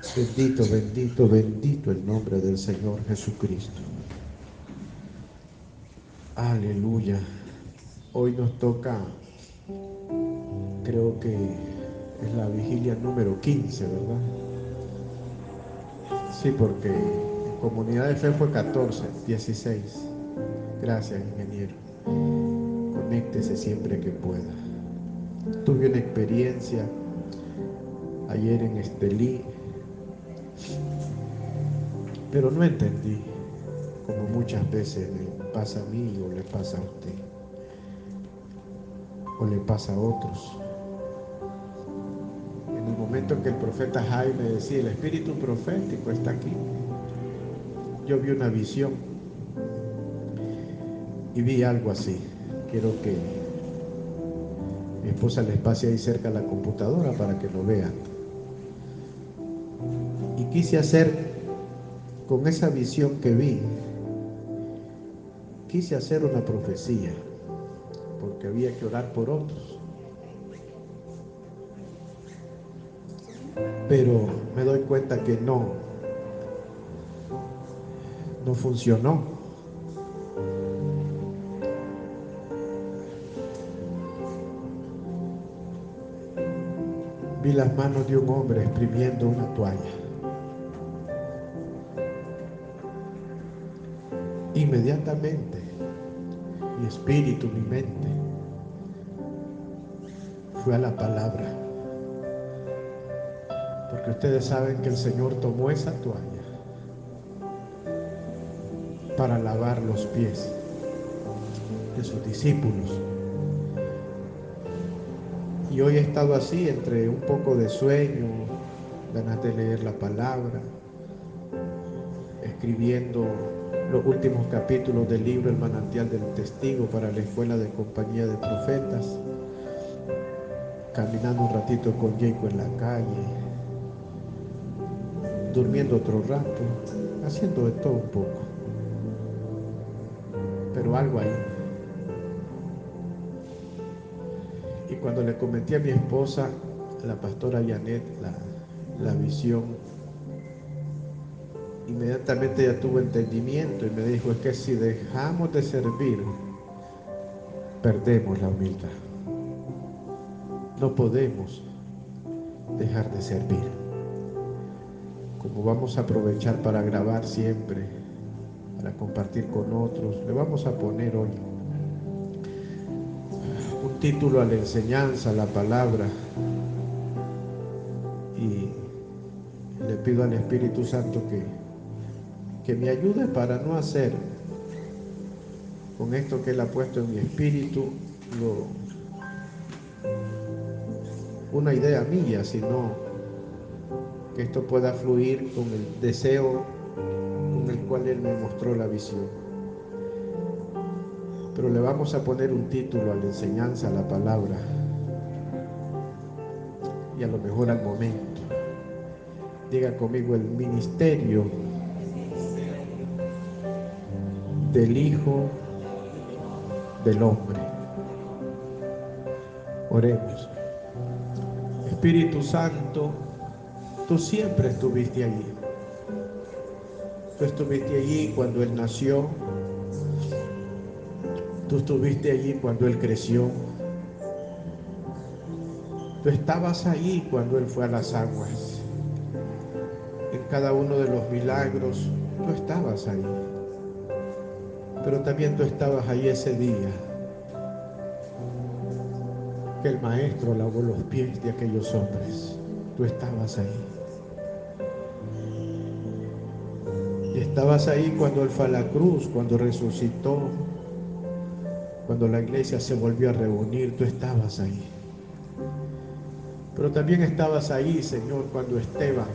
Bendito, bendito, bendito el nombre del Señor Jesucristo. Aleluya. Hoy nos toca, creo que es la vigilia número 15, ¿verdad? Sí, porque en comunidad de fe fue 14, 16. Gracias, ingeniero. Conéctese siempre que pueda. Tuve una experiencia ayer en Estelí, pero no entendí, como muchas veces me pasa a mí o le pasa a usted, o le pasa a otros. En el momento en que el profeta Jaime decía, el espíritu profético está aquí, yo vi una visión y vi algo así. Quiero que mi esposa les pase ahí cerca a la computadora para que lo vean. Y quise hacer, con esa visión que vi, quise hacer una profecía, porque había que orar por otros. Pero me doy cuenta que no funcionó. Vi las manos de un hombre exprimiendo una toalla. Inmediatamente, mi espíritu, mi mente, fue a la palabra. Porque ustedes saben que el Señor tomó esa toalla para lavar los pies de sus discípulos. Y hoy he estado así, entre un poco de sueño, ganas de leer la palabra, escribiendo los últimos capítulos del libro El manantial del testigo para la escuela de compañía de profetas, caminando un ratito con Jacob en la calle, durmiendo otro rato, haciendo de todo un poco, pero algo ahí. Y cuando le comenté a mi esposa, la pastora Janet, la visión, inmediatamente ella tuvo entendimiento y me dijo, es que si dejamos de servir, perdemos la humildad. No podemos dejar de servir. Como vamos a aprovechar para grabar siempre, para compartir con otros, le vamos a poner hoy un título a la enseñanza, a la palabra, y le pido al Espíritu Santo que me ayude para no hacer con esto que Él ha puesto en mi espíritu una idea mía, sino que esto pueda fluir con el deseo con el cual Él me mostró la visión. Pero le vamos a poner un título a la enseñanza, a la palabra, y a lo mejor al momento. Diga conmigo, el ministerio del Hijo del Hombre. Oremos. Espíritu Santo, tú siempre estuviste allí. Tú estuviste allí cuando Él nació. Tú estuviste allí cuando Él creció. Tú estabas allí cuando Él fue a las aguas. En cada uno de los milagros, tú estabas ahí. Pero también tú estabas ahí ese día que el Maestro lavó los pies de aquellos hombres. Tú estabas ahí. Y estabas ahí cuando Él fue a la cruz, cuando resucitó, cuando la iglesia se volvió a reunir. Tú estabas ahí. Pero también estabas ahí, Señor, cuando Esteban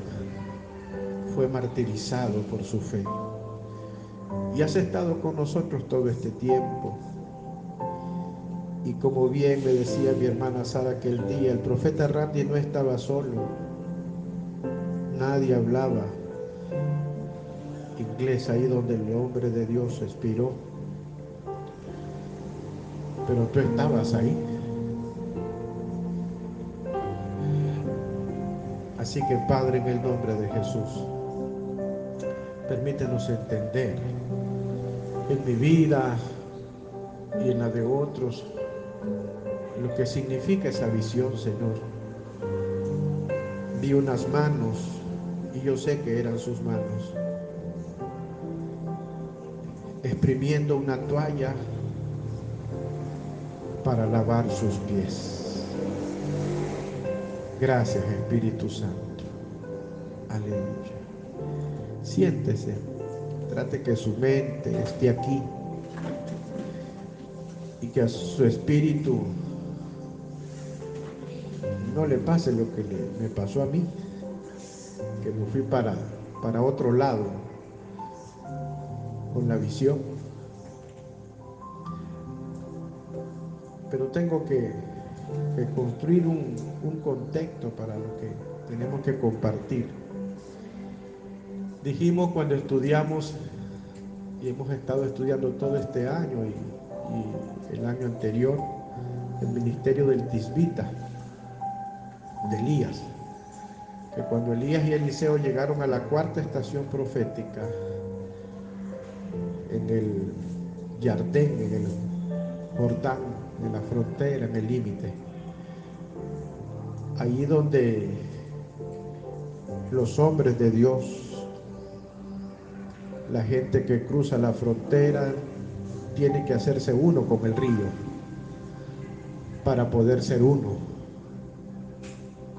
fue martirizado por su fe. Y has estado con nosotros todo este tiempo. Y como bien me decía mi hermana Sara aquel día, el profeta Randy no estaba solo. Nadie hablaba inglés ahí donde el hombre de Dios expiró. Pero tú estabas ahí. Así que Padre, en el nombre de Jesús, permítenos entender en mi vida y en la de otros lo que significa esa visión, Señor. Vi unas manos y yo sé que eran sus manos, exprimiendo una toalla para lavar sus pies. Gracias, Espíritu Santo. Aleluya. Siéntese, trate que su mente esté aquí y que a su espíritu no le pase lo que me pasó a mí, que me fui para otro lado con la visión. Pero tengo que construir un contexto para lo que tenemos que compartir. Dijimos cuando estudiamos, y hemos estado estudiando todo este año y el año anterior, el ministerio del Tisbita, de Elías, que cuando Elías y Eliseo llegaron a la cuarta estación profética, en el Jardín, en el Jordán, en la frontera, en el límite, allí donde los hombres de Dios, la gente que cruza la frontera, tiene que hacerse uno con el río para poder ser uno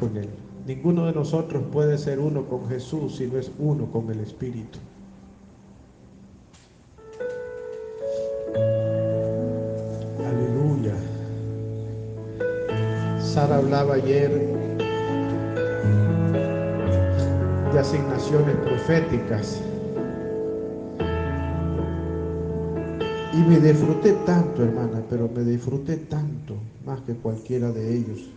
con Él. Ninguno de nosotros puede ser uno con Jesús si no es uno con el Espíritu. Aleluya. Sara hablaba ayer de asignaciones proféticas y me disfruté tanto, hermana, pero me disfruté tanto, más que cualquiera de ellos.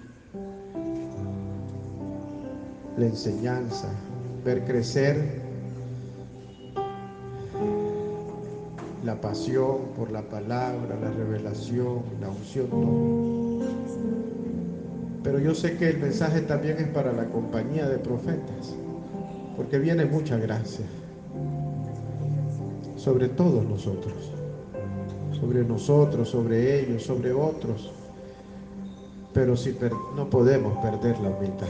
La enseñanza, ver crecer la pasión por la palabra, la revelación, la unción, todo. Pero yo sé que el mensaje también es para la compañía de profetas, porque viene mucha gracia sobre todos nosotros, sobre ellos, sobre otros, pero si no podemos perder la humildad.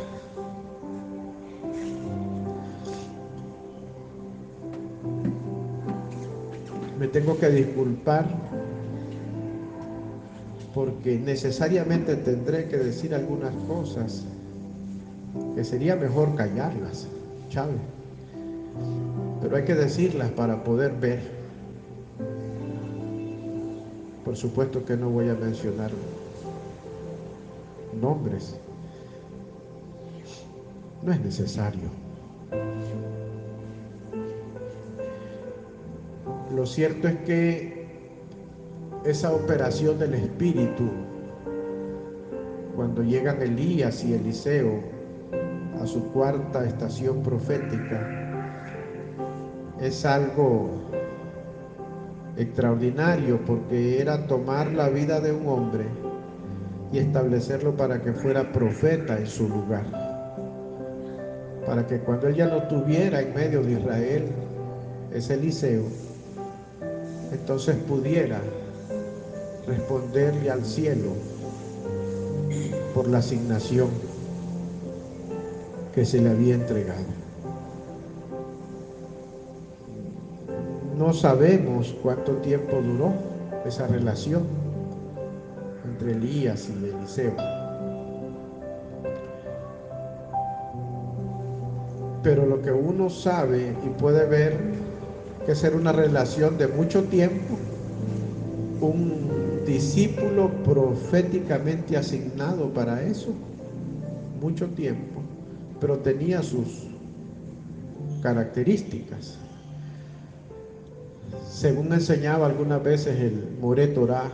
Me tengo que disculpar porque necesariamente tendré que decir algunas cosas que sería mejor callarlas, ¿sabe? Pero hay que decirlas para poder ver. Por supuesto que no voy a mencionar nombres. No es necesario. Lo cierto es que esa operación del Espíritu, cuando llegan Elías y Eliseo a su cuarta estación profética, es algo extraordinario, porque era tomar la vida de un hombre y establecerlo para que fuera profeta en su lugar, para que cuando él ya no tuviera en medio de Israel ese Eliseo, entonces pudiera responderle al cielo por la asignación que se le había entregado. No sabemos cuánto tiempo duró esa relación entre Elías y Eliseo, pero lo que uno sabe y puede ver que es una relación de mucho tiempo, un discípulo proféticamente asignado para eso, mucho tiempo, pero tenía sus características. Según enseñaba algunas veces el Moré Torá,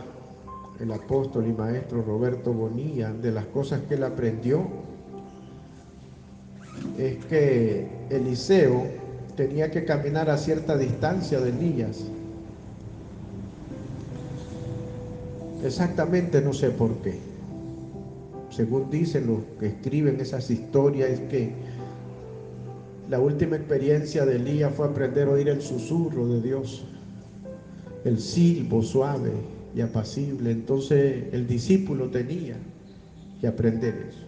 el apóstol y maestro Roberto Bonilla, de las cosas que él aprendió es que Eliseo tenía que caminar a cierta distancia de Elías. Exactamente no sé por qué. Según dicen los que escriben esas historias, es que La última experiencia de Elías fue aprender a oír el susurro de Dios, el silbo suave y apacible. Entonces el discípulo tenía que aprender eso.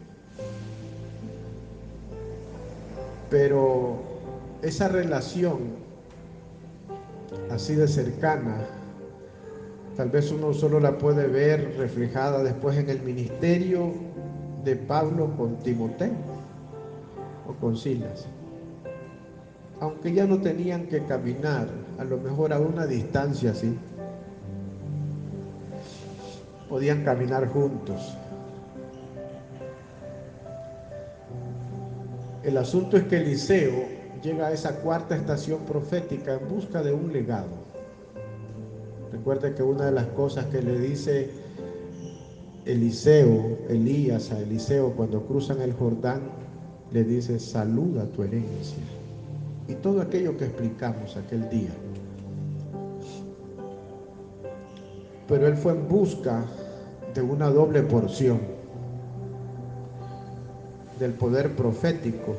Pero esa relación así de cercana, tal vez uno solo la puede ver reflejada después en el ministerio de Pablo con Timoteo o con Silas. Aunque ya no tenían que caminar, a lo mejor a una distancia así, podían caminar juntos. El asunto es que Eliseo llega a esa cuarta estación profética en busca de un legado. Recuerden que una de las cosas que le dice Elías a Eliseo cuando cruzan el Jordán, le dice: saluda tu herencia. Y todo aquello que explicamos aquel día. Pero él fue en busca de una doble porción del poder profético,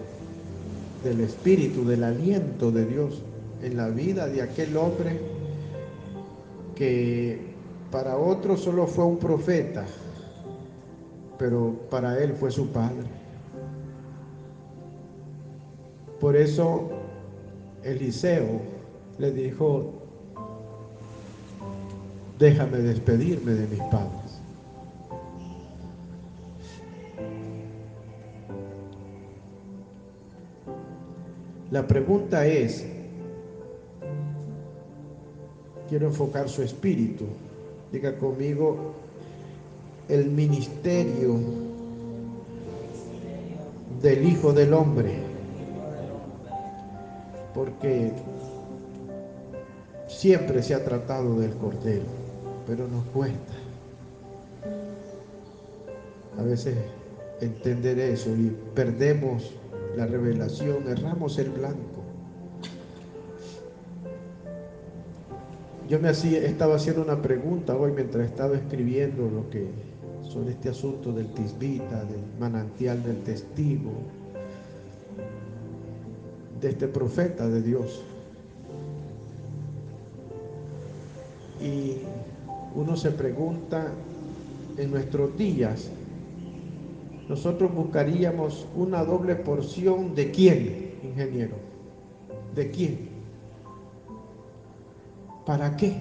del espíritu, del aliento de Dios en la vida de aquel hombre que para otros solo fue un profeta, pero para él fue su padre. Por eso Eliseo le dijo: déjame despedirme de mis padres. La pregunta es, quiero enfocar su espíritu. Diga conmigo: el ministerio del Hijo del Hombre. Porque siempre se ha tratado del Cordero, pero nos cuesta a veces entender eso y perdemos la revelación, erramos el blanco. Yo estaba haciendo una pregunta hoy mientras estaba escribiendo lo que sobre este asunto del tisbita, del manantial del testigo, de este profeta de Dios. Y uno se pregunta, en nuestros días, nosotros buscaríamos una doble porción ¿de quién, ingeniero? ¿De quién? ¿Para qué?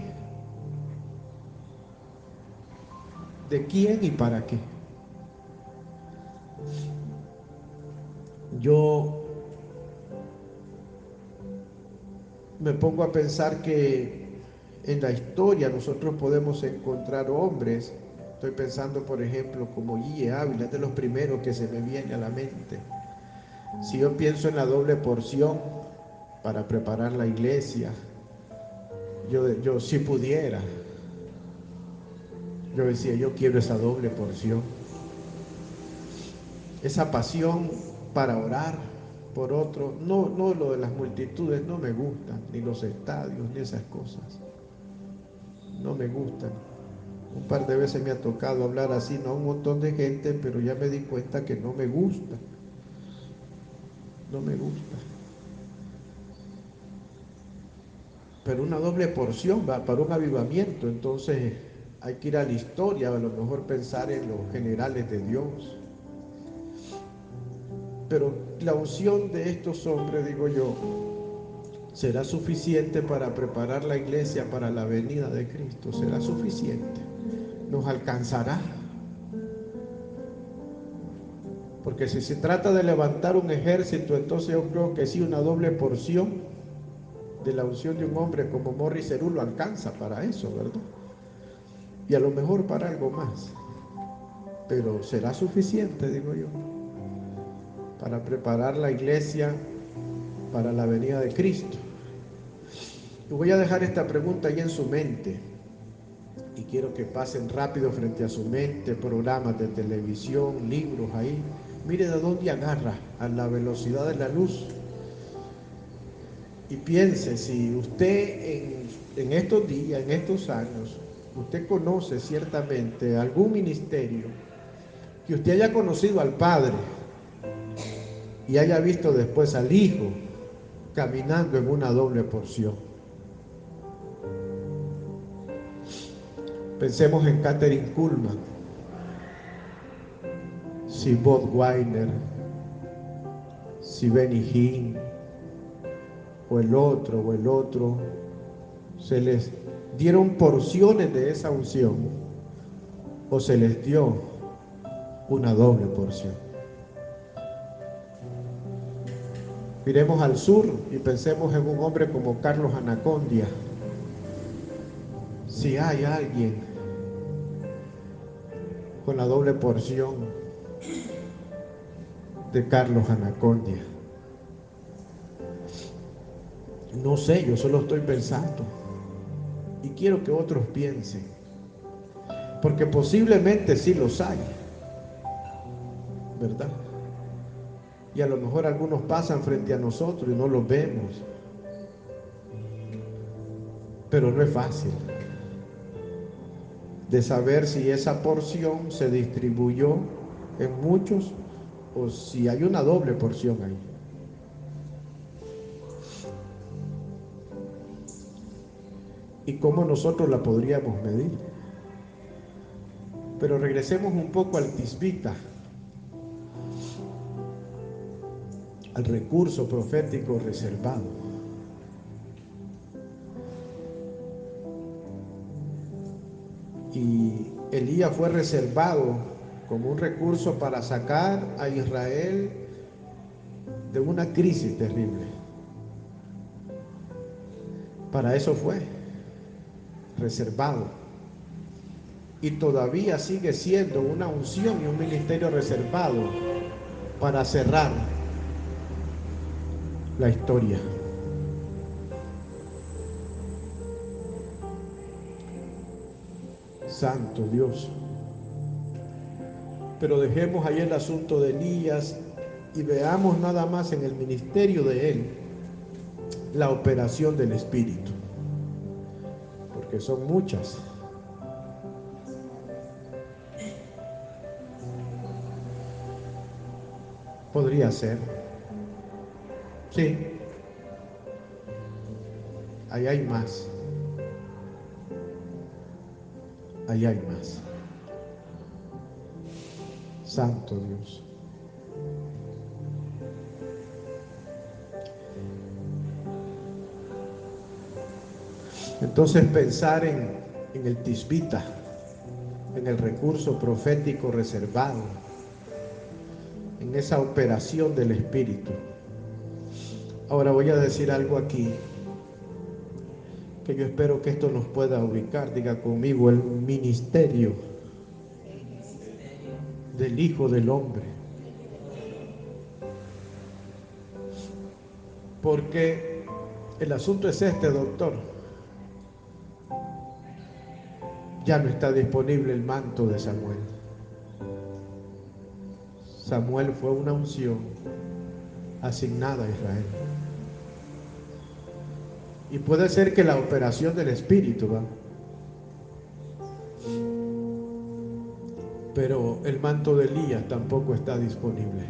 ¿De quién y para qué? Yo me pongo a pensar que en la historia nosotros podemos encontrar hombres. Estoy pensando, por ejemplo, como Guille Ávila, es de los primeros que se me viene a la mente. Si yo pienso en la doble porción para preparar la iglesia, yo si pudiera, yo decía: yo quiero esa doble porción, esa pasión para orar por otro. No lo de las multitudes, no me gustan, ni los estadios, ni esas cosas, no me gustan. Un par de veces me ha tocado hablar así, no a un montón de gente, pero ya me di cuenta que no me gusta, no me gusta. Pero una doble porción va para un avivamiento, entonces hay que ir a la historia, a lo mejor pensar en los generales de Dios. Pero la unción de estos hombres, digo yo, ¿será suficiente para preparar la iglesia para la venida de Cristo? ¿Será suficiente? ¿Nos alcanzará? Porque si se trata de levantar un ejército, entonces yo creo que sí, una doble porción de la unción de un hombre como Morris Cerú lo alcanza para eso, ¿verdad? Y a lo mejor para algo más. Pero ¿será suficiente, digo yo, para preparar la iglesia para la venida de Cristo? Y voy a dejar esta pregunta ahí en su mente. Y quiero que pasen rápido frente a su mente programas de televisión, libros ahí. Mire de dónde agarra a la velocidad de la luz. Y piense, si usted en estos días, en estos años, usted conoce ciertamente algún ministerio que usted haya conocido al Padre y haya visto después al Hijo caminando en una doble porción. Pensemos en Kathryn Kuhlman, si Bob Weiner, si Benny Hinn, o el otro, se les dieron porciones de esa unción, o se les dio una doble porción. Miremos al sur y pensemos en un hombre como Carlos Anacondia. Si hay alguien con la doble porción de Carlos Anacondia, no sé, yo solo estoy pensando y quiero que otros piensen, porque posiblemente sí los hay, ¿verdad? Y a lo mejor algunos pasan frente a nosotros y no los vemos, pero no es fácil de saber si esa porción se distribuyó en muchos o si hay una doble porción ahí. ¿Y cómo nosotros la podríamos medir? Pero regresemos un poco al tisbita, al recurso profético reservado. Y Elías fue reservado como un recurso para sacar a Israel de una crisis terrible. Para eso fue reservado. Y todavía sigue siendo una unción y un ministerio reservado para cerrar la historia. Santo Dios. Pero dejemos ahí el asunto de Elías y veamos nada más en el ministerio de él la operación del Espíritu, porque son muchas. Podría ser. Sí. Ahí hay más. Ahí hay más. Santo Dios. Entonces pensar en el tisbita, en el recurso profético reservado, en esa operación del Espíritu. Ahora voy a decir algo aquí, que yo espero que esto nos pueda ubicar. Diga conmigo: el ministerio del Hijo del Hombre. Porque el asunto es este, doctor. Ya no está disponible el manto de Samuel. Samuel fue una unción asignada a Israel. Y puede ser que la operación del Espíritu va. Pero el manto de Elías tampoco está disponible.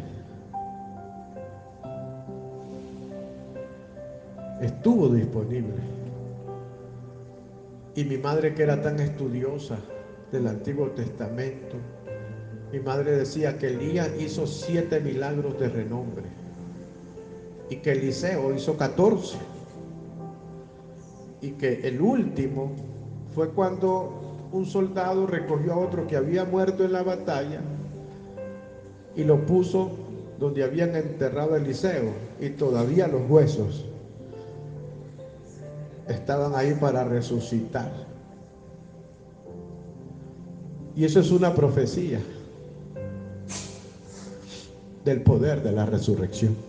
Estuvo disponible. Y mi madre, que era tan estudiosa del Antiguo Testamento, mi madre decía que Elías hizo 7 milagros de renombre y que Eliseo hizo 14, y que el último fue cuando un soldado recogió a otro que había muerto en la batalla y lo puso donde habían enterrado a Eliseo, y todavía los huesos estaban ahí para resucitar. Y eso es una profecía del poder de la resurrección.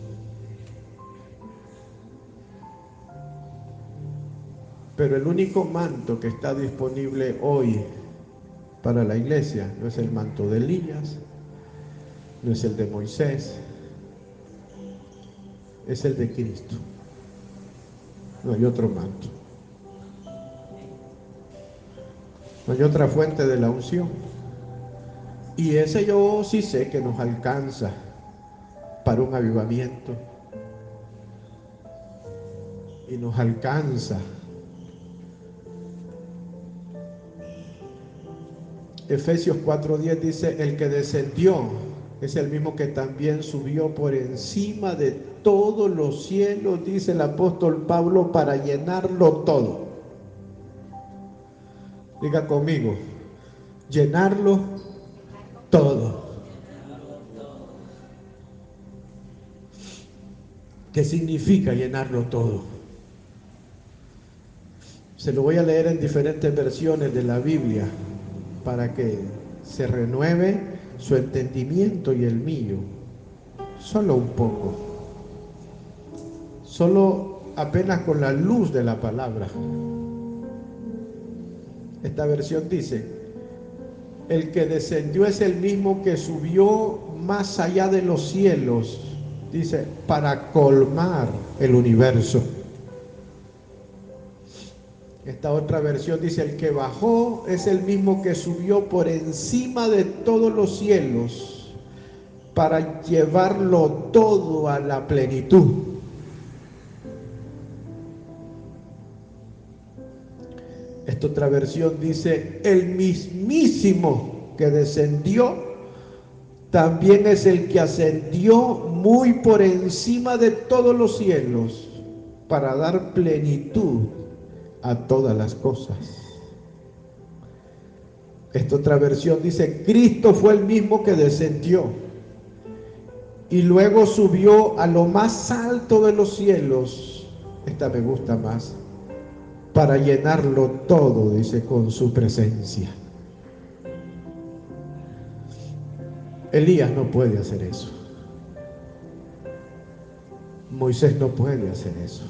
Pero el único manto que está disponible hoy para la iglesia no es el manto de Elías, no es el de Moisés, es el de Cristo. No hay otro manto. No hay otra fuente de la unción. Y ese yo sí sé que nos alcanza para un avivamiento. y nos alcanza. Efesios 4:10 dice, el que descendió es el mismo que también subió por encima de todos los cielos, dice el apóstol Pablo, para llenarlo todo. Diga conmigo, llenarlo todo. ¿Qué significa llenarlo todo? Se lo voy a leer en diferentes versiones de la Biblia para que se renueve su entendimiento y el mío. Solo un poco. Solo apenas con la luz de la palabra. Esta versión dice, el que descendió es el mismo que subió más allá de los cielos, dice, para colmar el universo. Esta otra versión dice, el que bajó es el mismo que subió por encima de todos los cielos para llevarlo todo a la plenitud. Esta otra versión dice, el mismísimo que descendió también es el que ascendió muy por encima de todos los cielos para dar plenitud a todas las cosas. Esta otra versión dice, Cristo fue el mismo que descendió y luego subió a lo más alto de los cielos. Esta me gusta más. Para llenarlo todo, dice, con su presencia. Elías no puede hacer eso. Moisés no puede hacer eso.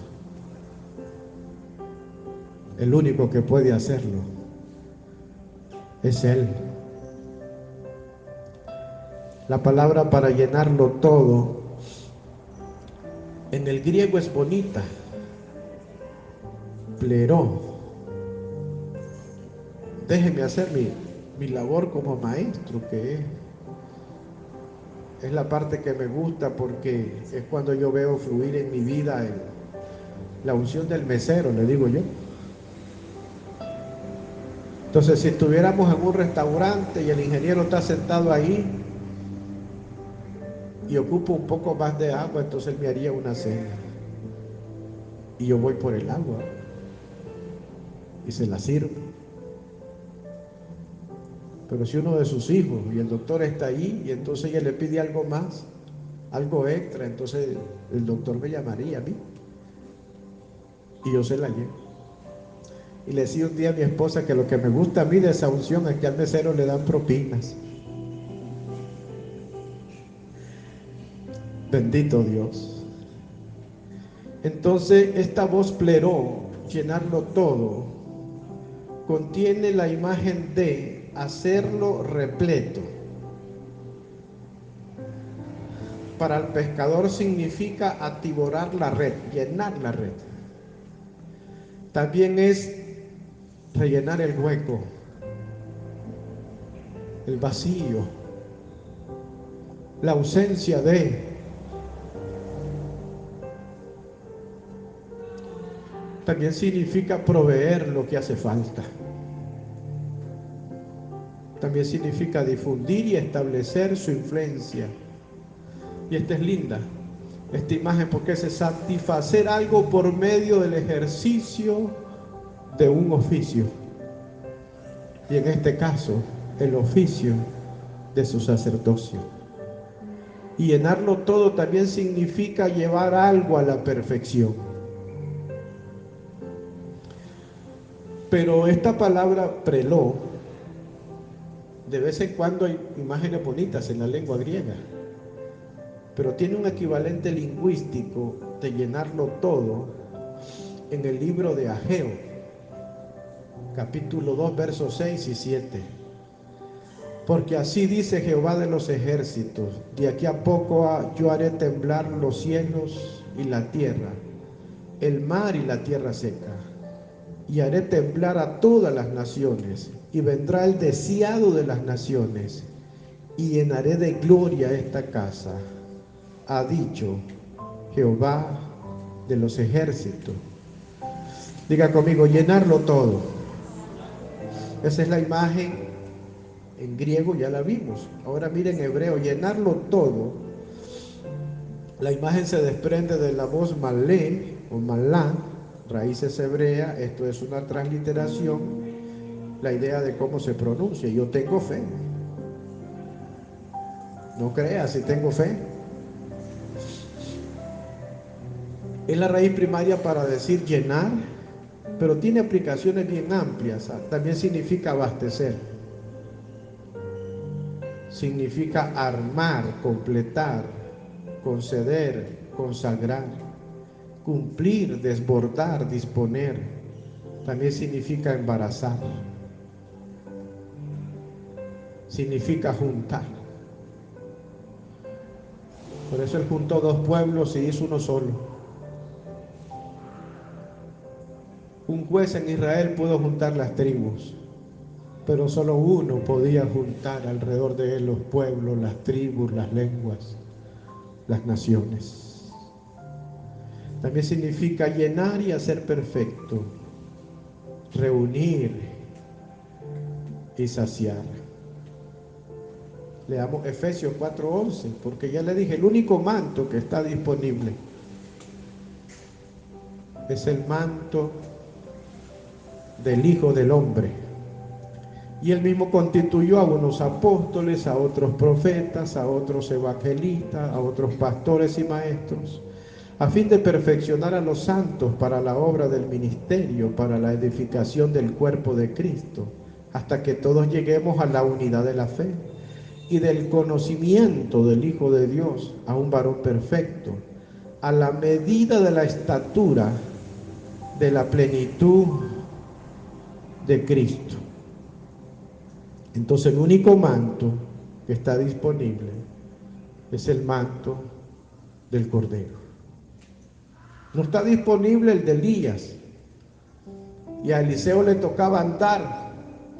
El único que puede hacerlo es Él. La palabra para llenarlo todo en el griego es bonita. Pleró. Déjeme hacer mi labor como maestro, que es la parte que me gusta, porque es cuando yo veo fluir en mi vida la unción del mesero, le digo yo. Entonces, si estuviéramos en un restaurante y el ingeniero está sentado ahí y ocupa un poco más de agua, entonces él me haría una cena y yo voy por el agua y se la sirvo. Pero si uno de sus hijos y el doctor está ahí y entonces ella le pide algo más, algo extra, entonces el doctor me llamaría a mí y yo se la llevo. Y le decía un día a mi esposa que lo que me gusta a mí de esa unción es que al mesero le dan propinas. Bendito Dios. Entonces esta voz pleró, llenarlo todo, contiene la imagen de hacerlo repleto. Para el pescador significa atiborrar la red, llenar la red. También es rellenar el hueco, el vacío, la ausencia de. También significa proveer lo que hace falta. También significa difundir y establecer su influencia. Y esta es linda, esta imagen, porque es satisfacer algo por medio del ejercicio de un oficio. Y en este caso, el oficio de su sacerdocio. Y llenarlo todo también significa llevar algo a la perfección. Pero esta palabra preló, de vez en cuando hay imágenes bonitas en la lengua griega, pero tiene un equivalente lingüístico de llenarlo todo en el libro de Ageo, capítulo 2, versos 6 y 7. Porque así dice Jehová de los ejércitos, de aquí a poco yo haré temblar los cielos y la tierra, el mar y la tierra seca, y haré temblar a todas las naciones, y vendrá el deseado de las naciones, y llenaré de gloria esta casa, ha dicho Jehová de los ejércitos. Diga conmigo, llenarlo todo. Esa es la imagen en griego, ya la vimos. Ahora miren en hebreo, llenarlo todo. La imagen se desprende de la voz malé o malá, raíces hebreas. Esto es una transliteración, la idea de cómo se pronuncia. Yo tengo fe. No creas si tengo fe. Es la raíz primaria para decir llenar, pero tiene aplicaciones bien amplias. También significa abastecer. Significa armar, completar, conceder, consagrar, cumplir, desbordar, disponer. También significa embarazar. Significa juntar. Por eso él juntó dos pueblos y hizo uno solo. Un juez en Israel pudo juntar las tribus, pero solo uno podía juntar alrededor de él los pueblos, las tribus, las lenguas, las naciones. También significa llenar y hacer perfecto, reunir y saciar. Leamos Efesios 4:11, porque ya le dije, el único manto que está disponible es el manto del Hijo del Hombre. Y él mismo constituyó a unos apóstoles, a otros profetas, a otros evangelistas, a otros pastores y maestros, a fin de perfeccionar a los santos para la obra del ministerio, para la edificación del cuerpo de Cristo, hasta que todos lleguemos a la unidad de la fe y del conocimiento del Hijo de Dios, a un varón perfecto, a la medida de la estatura de la plenitud de Cristo. Entonces el único manto que está disponible es el manto del Cordero. No está disponible el de Elías, y a Eliseo le tocaba andar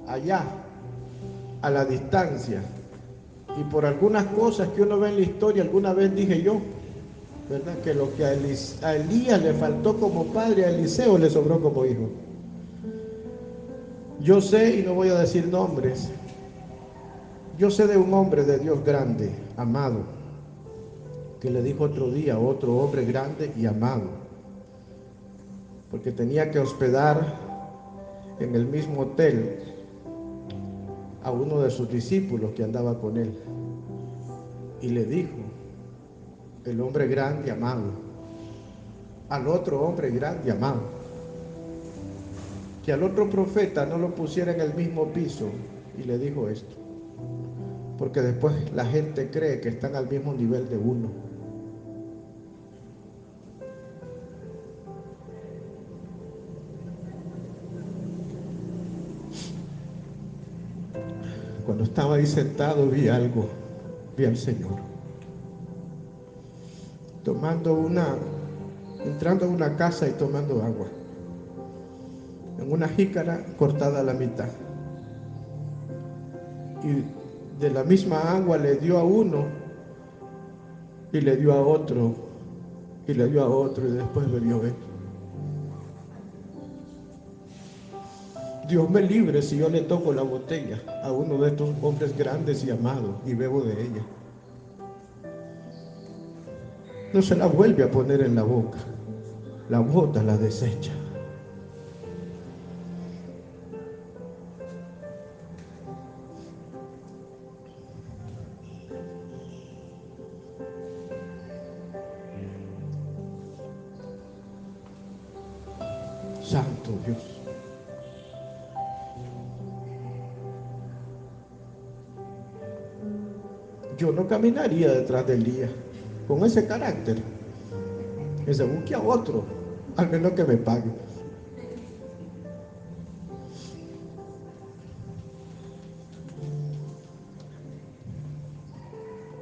allá a la distancia, y por algunas cosas que uno ve en la historia, alguna vez dije yo, ¿verdad? Que lo que a Elías le faltó como padre, a Eliseo le sobró como hijo. Yo sé, y no voy a decir nombres, yo sé de un hombre de Dios grande, amado, que le dijo otro día a otro hombre grande y amado, porque tenía que hospedar en el mismo hotel a uno de sus discípulos que andaba con él, y le dijo el hombre grande y amado al otro hombre grande y amado que al otro profeta no lo pusiera en el mismo piso, y le dijo esto, porque después la gente cree que están al mismo nivel de uno. Cuando estaba ahí sentado vi algo, vi al Señor entrando a una casa y tomando agua en una jícara cortada a la mitad, y de la misma agua le dio a uno y le dio a otro y le dio a otro, y después bebió él. Dios me libre si yo le toco la botella a uno de estos hombres grandes y amados y bebo de ella. No se la vuelve a poner en la boca, la bota, la desecha. Santo Dios. Yo no caminaría detrás de Elías con ese carácter, que se busque a otro, al menos que me pague.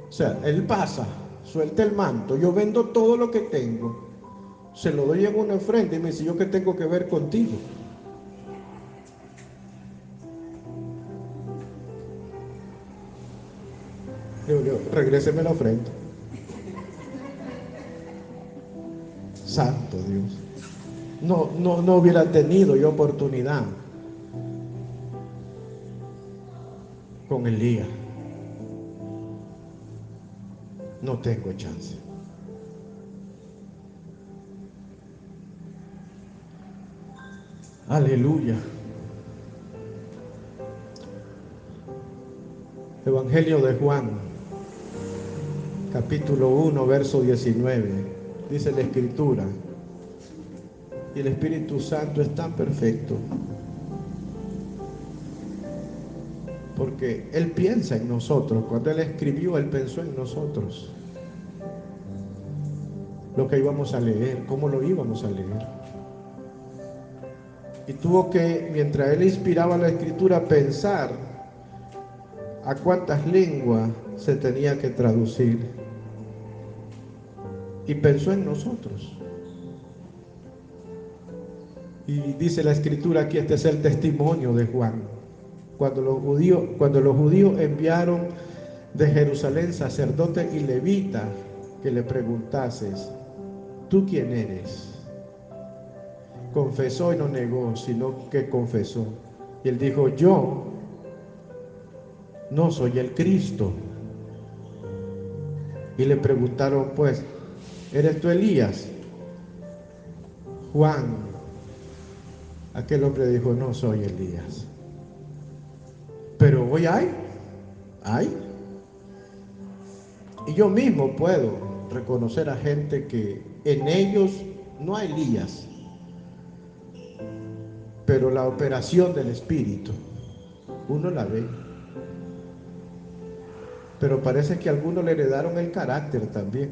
O sea, él pasa, suelta el manto, yo vendo todo lo que tengo, se lo doy en una ofrenda y me dice, ¿yo qué tengo que ver contigo? Digo, regréseme la ofrenda. Santo Dios. no hubiera tenido yo oportunidad con Elías. No tengo chance. Aleluya. Evangelio de Juan, capítulo 1, verso 19. Dice la Escritura: y el Espíritu Santo es tan perfecto, porque Él piensa en nosotros. Cuando Él escribió, Él pensó en nosotros. Lo que íbamos a leer, cómo lo íbamos a leer. Y tuvo que, mientras Él inspiraba la Escritura, pensar a cuántas lenguas se tenía que traducir. Y pensó en nosotros. Y dice la Escritura aquí, este es el testimonio de Juan. Cuando los judíos enviaron de Jerusalén sacerdotes y levitas que le preguntases: ¿tú quién eres? Confesó y no negó, sino que confesó. Y él dijo: yo no soy el Cristo. Y le preguntaron pues: ¿eres tú Elías? Juan, aquel hombre dijo: no soy Elías. Pero hoy hay. Y yo mismo puedo reconocer a gente que en ellos no hay Elías, pero la operación del Espíritu uno la ve. Pero parece que a algunos le heredaron el carácter también.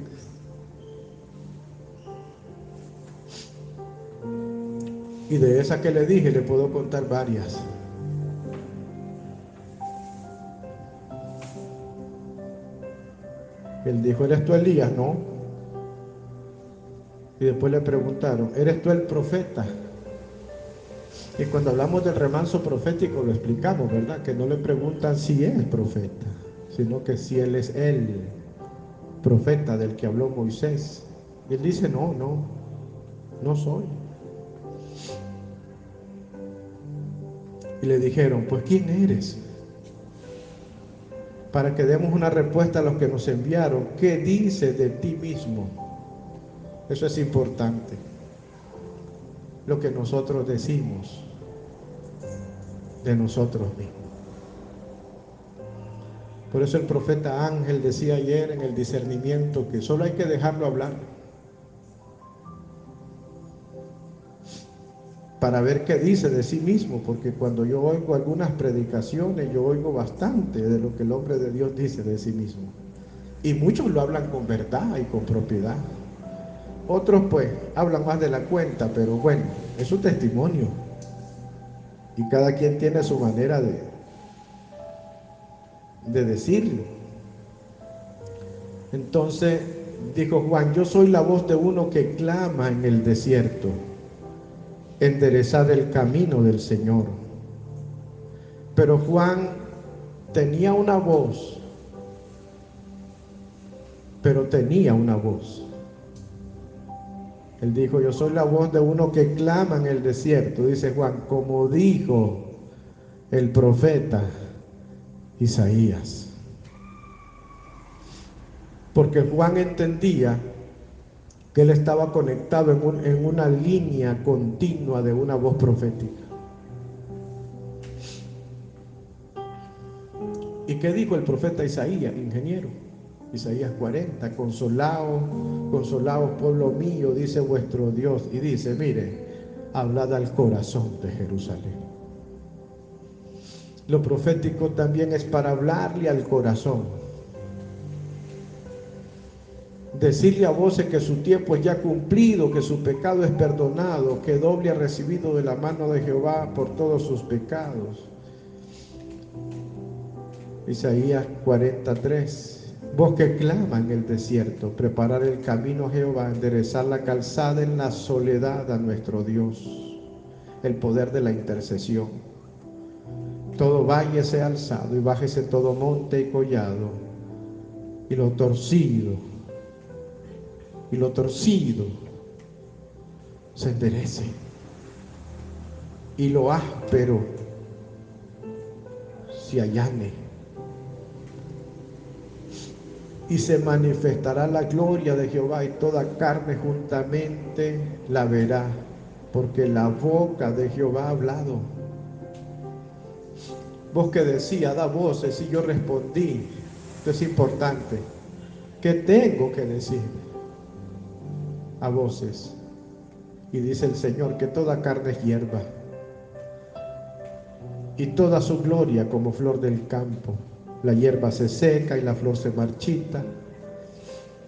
Y de esa que le dije le puedo contar varias. Él dijo: ¿eres tú Elías? No. Y después le preguntaron: ¿eres tú el profeta? Y cuando hablamos del remanso profético lo explicamos, ¿verdad? Que no le preguntan si es profeta, sino que si él es el profeta del que habló Moisés. Y él dice: no soy. Y le dijeron: pues ¿quién eres? Para que demos una respuesta a los que nos enviaron. ¿Qué dices de ti mismo? Eso es importante. Lo que nosotros decimos de nosotros mismos. Por eso el profeta Ángel decía ayer en el discernimiento que solo hay que dejarlo hablar para ver qué dice de sí mismo, porque cuando yo oigo algunas predicaciones, yo oigo bastante de lo que el hombre de Dios dice de sí mismo. Y muchos lo hablan con verdad y con propiedad. Otros pues hablan más de la cuenta, pero bueno, es su testimonio. Y cada quien tiene su manera de decirlo. Entonces dijo Juan: yo soy la voz de uno que clama en el desierto: enderezad el camino del Señor. Pero Juan tenía una voz, Él dijo: yo soy la voz de uno que clama en el desierto, dice Juan, como dijo el profeta Isaías. Porque Juan entendía que él estaba conectado en una línea continua de una voz profética. ¿Y qué dijo el profeta Isaías, ingeniero? Isaías 40: consolaos, consolaos pueblo mío, dice vuestro Dios. Y dice: mire, hablad al corazón de Jerusalén. Lo profético también es para hablarle al corazón. Decirle a voces que su tiempo es ya cumplido, que su pecado es perdonado, que doble ha recibido de la mano de Jehová por todos sus pecados. Isaías 43: voz que clama en el desierto, preparar el camino a Jehová, enderezar la calzada en la soledad a nuestro Dios. El poder de la intercesión. Todo valle sea alzado y bájese todo monte y collado, y lo torcido se enderece y lo áspero se allane, y se manifestará la gloria de Jehová, y toda carne juntamente la verá, porque la boca de Jehová ha hablado. Vos que decía, da voces, y yo respondí. Esto es importante. ¿Qué tengo que decir? A voces. Y dice el Señor que toda carne es hierba, y toda su gloria como flor del campo. La hierba se seca y la flor se marchita,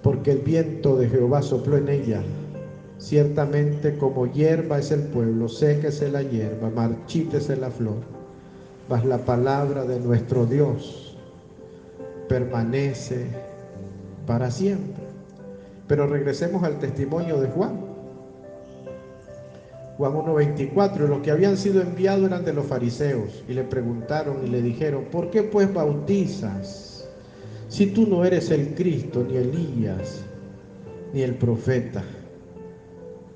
porque el viento de Jehová sopló en ella. Ciertamente como hierba es el pueblo, séquese la hierba, marchítese la flor, mas la palabra de nuestro Dios permanece para siempre. Pero regresemos al testimonio de Juan. Juan 1:24, y los que habían sido enviados eran de los fariseos, y le preguntaron y le dijeron, ¿por qué pues bautizas, si tú no eres el Cristo, ni Elías, ni el profeta?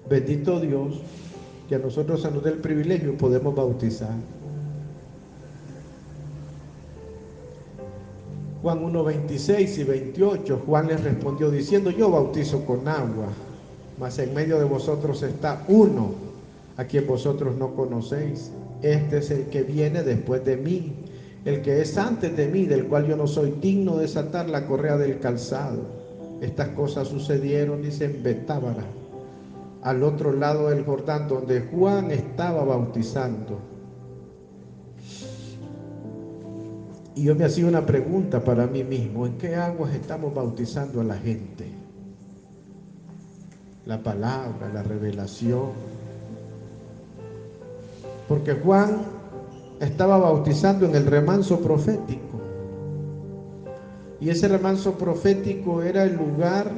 Bendito Dios, que a nosotros se nos dé el privilegio y podemos bautizar. Juan 1:26 y 28, Juan les respondió diciendo, yo bautizo con agua, mas en medio de vosotros está uno, a quien vosotros no conocéis. Este es el que viene después de mí, el que es antes de mí, del cual yo no soy digno de desatar la correa del calzado. Estas cosas sucedieron, dice, en Betábara, al otro lado del Jordán, donde Juan estaba bautizando. Y yo me hacía una pregunta para mí mismo, ¿en qué aguas estamos bautizando a la gente? La palabra, la revelación. Porque Juan estaba bautizando en el remanso profético. Y ese remanso profético era el lugar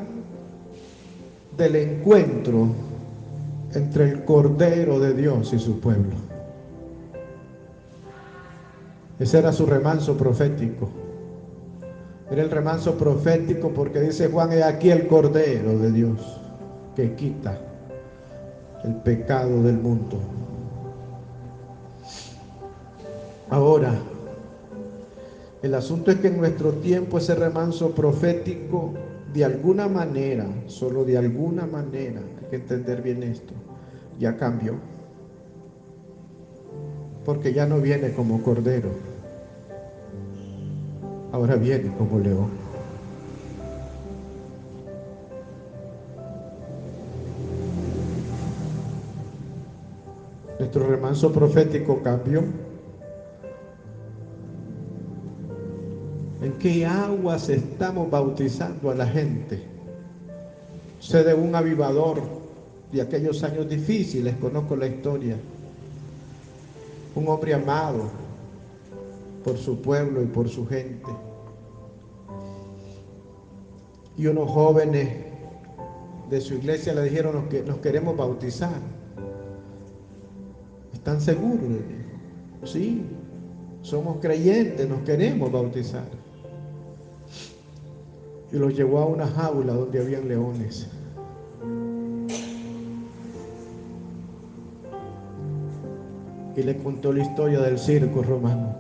del encuentro entre el Cordero de Dios y su pueblo. Ese era su remanso profético. Era el remanso profético porque dice Juan, he aquí el Cordero de Dios que quita el pecado del mundo. Ahora, el asunto es que en nuestro tiempo ese remanso profético, de alguna manera, solo de alguna manera, hay que entender bien esto, ya cambió. Porque ya no viene como cordero, ahora viene como león. Nuestro remanso profético cambió. ¿En qué aguas estamos bautizando a la gente? Sé de un avivador de aquellos años difíciles, conozco la historia. Un hombre amado por su pueblo y por su gente. Y unos jóvenes de su iglesia le dijeron que nos queremos bautizar. ¿Están seguros? Sí, somos creyentes, nos queremos bautizar. Y los llevó a una jaula donde habían leones. Y le contó la historia del circo romano.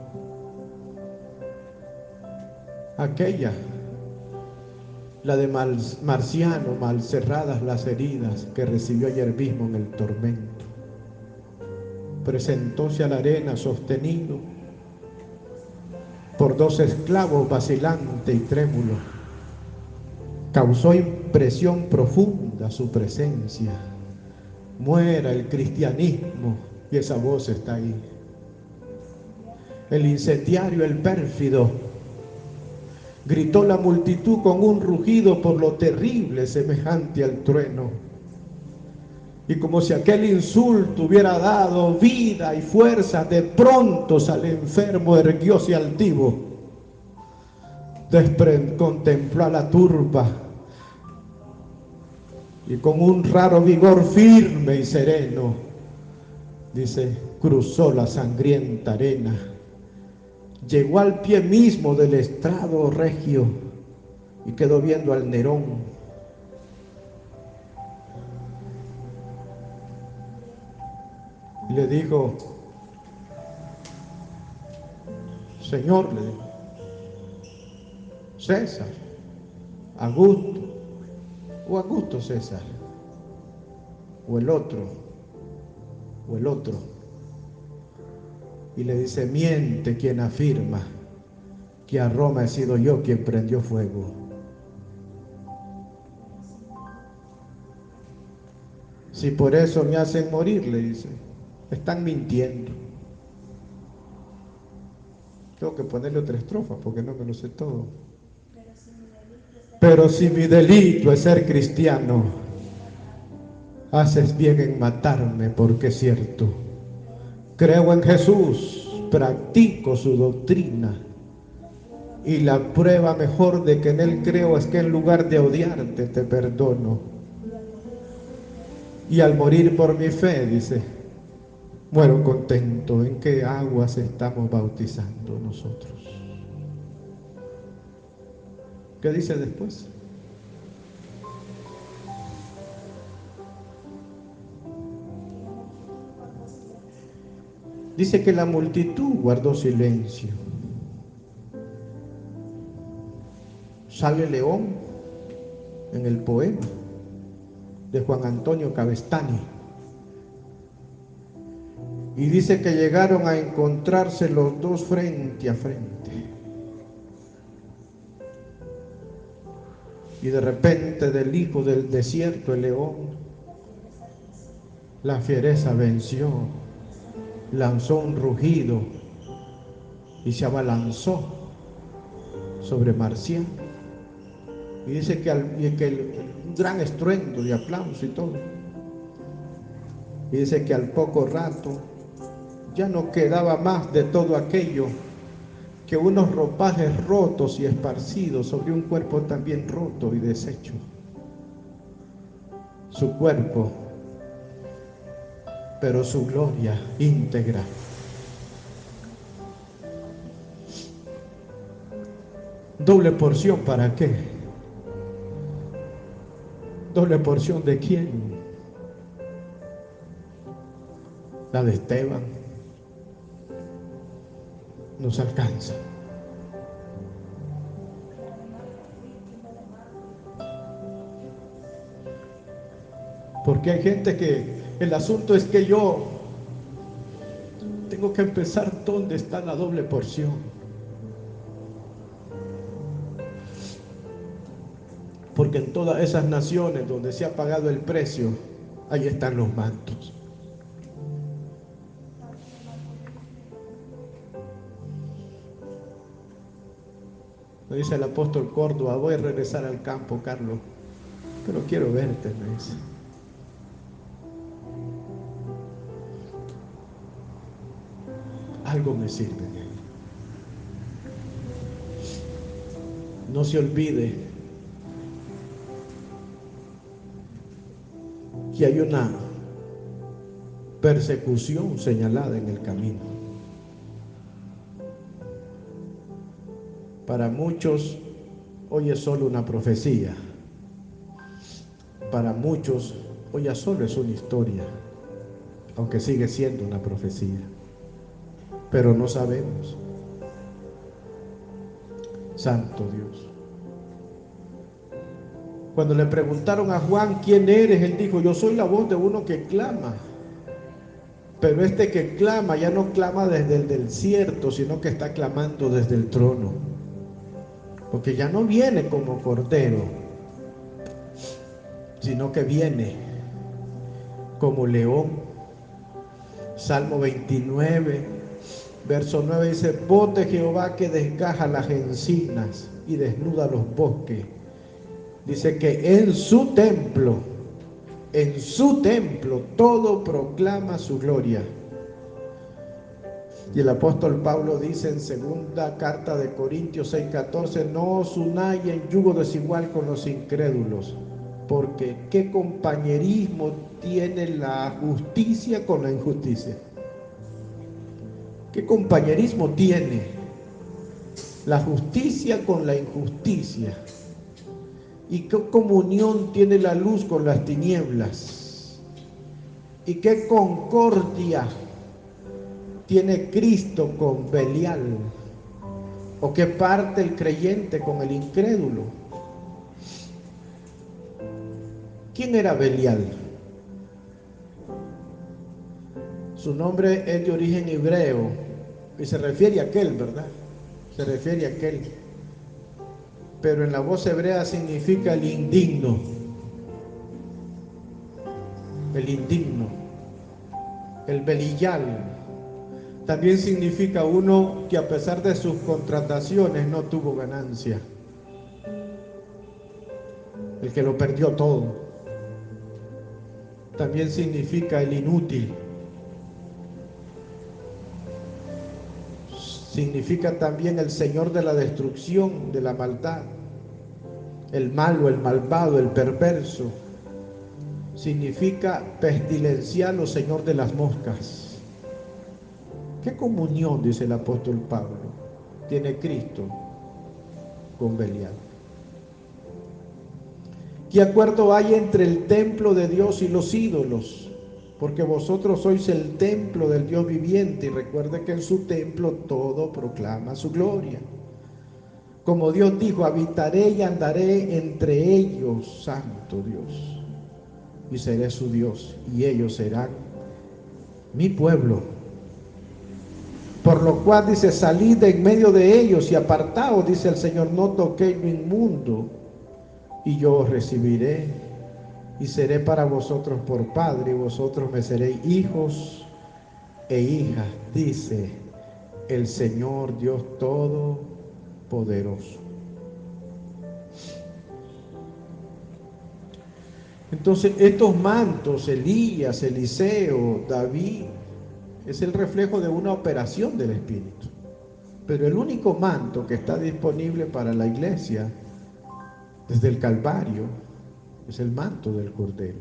Aquella, la de Marciano, mal cerradas las heridas que recibió ayer mismo en el tormento. Presentóse a la arena sostenido por dos esclavos vacilante y trémulo. Causó impresión profunda su presencia. Muera el cristianismo, y esa voz está ahí. El incendiario, el pérfido, gritó la multitud con un rugido por lo terrible semejante al trueno. Y como si aquel insulto hubiera dado vida y fuerza, de pronto al enfermo erguióse altivo. Contempló a la turba y con un raro vigor firme y sereno, dice, cruzó la sangrienta arena, llegó al pie mismo del estrado regio y quedó viendo al Nerón. Y le dijo, Señor, le dijo, César, Augusto, o Augusto César, o el otro, o el otro. Y le dice, miente quien afirma que a Roma he sido yo quien prendió fuego. Si por eso me hacen morir, le dice, están mintiendo. Tengo que ponerle otra estrofa porque no me lo sé todo. Pero si mi delito es ser cristiano, haces bien en matarme porque es cierto. Creo en Jesús, practico su doctrina. Y la prueba mejor de que en Él creo es que en lugar de odiarte te perdono. Y al morir por mi fe, dice, muero contento. ¿En qué aguas estamos bautizando nosotros? ¿Qué dice después? Dice que la multitud guardó silencio. Sale León en el poema de Juan Antonio Cabestany. Y dice que llegaron a encontrarse los dos frente a frente. Y de repente del hijo del desierto, el león, la fiereza venció, lanzó un rugido y se abalanzó sobre Marcial. Y dice que un gran estruendo de aplauso y todo. Y dice que al poco rato ya no quedaba más de todo aquello que unos ropajes rotos y esparcidos sobre un cuerpo también roto y deshecho. Su cuerpo, pero su gloria íntegra. ¿Doble porción para qué? ¿Doble porción de quién? La de Esteban nos alcanza. Porque hay gente que el asunto es que yo tengo que empezar dónde está la doble porción. Porque en todas esas naciones donde se ha pagado el precio, ahí están los mantos. Me dice el apóstol Córdoba, voy a regresar al campo, Carlos, pero quiero verte, me dice. Algo me sirve. No se olvide que hay una persecución señalada en el camino. Para muchos hoy es solo una profecía. Para muchos hoy ya solo es una historia, aunque sigue siendo una profecía. Pero no sabemos. Santo Dios. Cuando le preguntaron a Juan, ¿quién eres? Él dijo, yo soy la voz de uno que clama. Pero este que clama ya no clama desde el desierto, sino que está clamando desde el trono. Porque ya no viene como cordero, sino que viene como león. Salmo 29, verso 9 dice, voz de Jehová que desgaja las encinas y desnuda los bosques. Dice que en su templo todo proclama su gloria. Y el apóstol Pablo dice en segunda carta de Corintios 6:14, no os unáis en yugo desigual con los incrédulos, porque ¿qué compañerismo tiene la justicia con la injusticia? ¿Qué compañerismo tiene la justicia con la injusticia? ¿Y qué comunión tiene la luz con las tinieblas? ¿Y qué concordia tiene Cristo con Belial? ¿O qué parte el creyente con el incrédulo? ¿Quién era Belial? Su nombre es de origen hebreo y se refiere a aquel, ¿verdad? Se refiere a aquel. Pero en la voz hebrea significa el indigno. El indigno. El Belial. También significa uno que a pesar de sus contrataciones no tuvo ganancia. El que lo perdió todo. También significa el inútil. Significa también el señor de la destrucción, de la maldad. El malo, el malvado, el perverso. Significa pestilencial o señor de las moscas. ¿Qué comunión, dice el apóstol Pablo, tiene Cristo con Belial? ¿Qué acuerdo hay entre el templo de Dios y los ídolos? Porque vosotros sois el templo del Dios viviente y recuerde que en su templo todo proclama su gloria. Como Dios dijo, habitaré y andaré entre ellos, santo Dios, y seré su Dios, y ellos serán mi pueblo. Por lo cual dice, salid de en medio de ellos y apartaos, dice el Señor, no toquéis lo inmundo, y yo os recibiré, y seré para vosotros por padre, y vosotros me seréis hijos e hijas, dice el Señor Dios Todopoderoso. Entonces, estos mantos, Elías, Eliseo, David, es el reflejo de una operación del Espíritu. Pero el único manto que está disponible para la iglesia desde el Calvario es el manto del Cordero.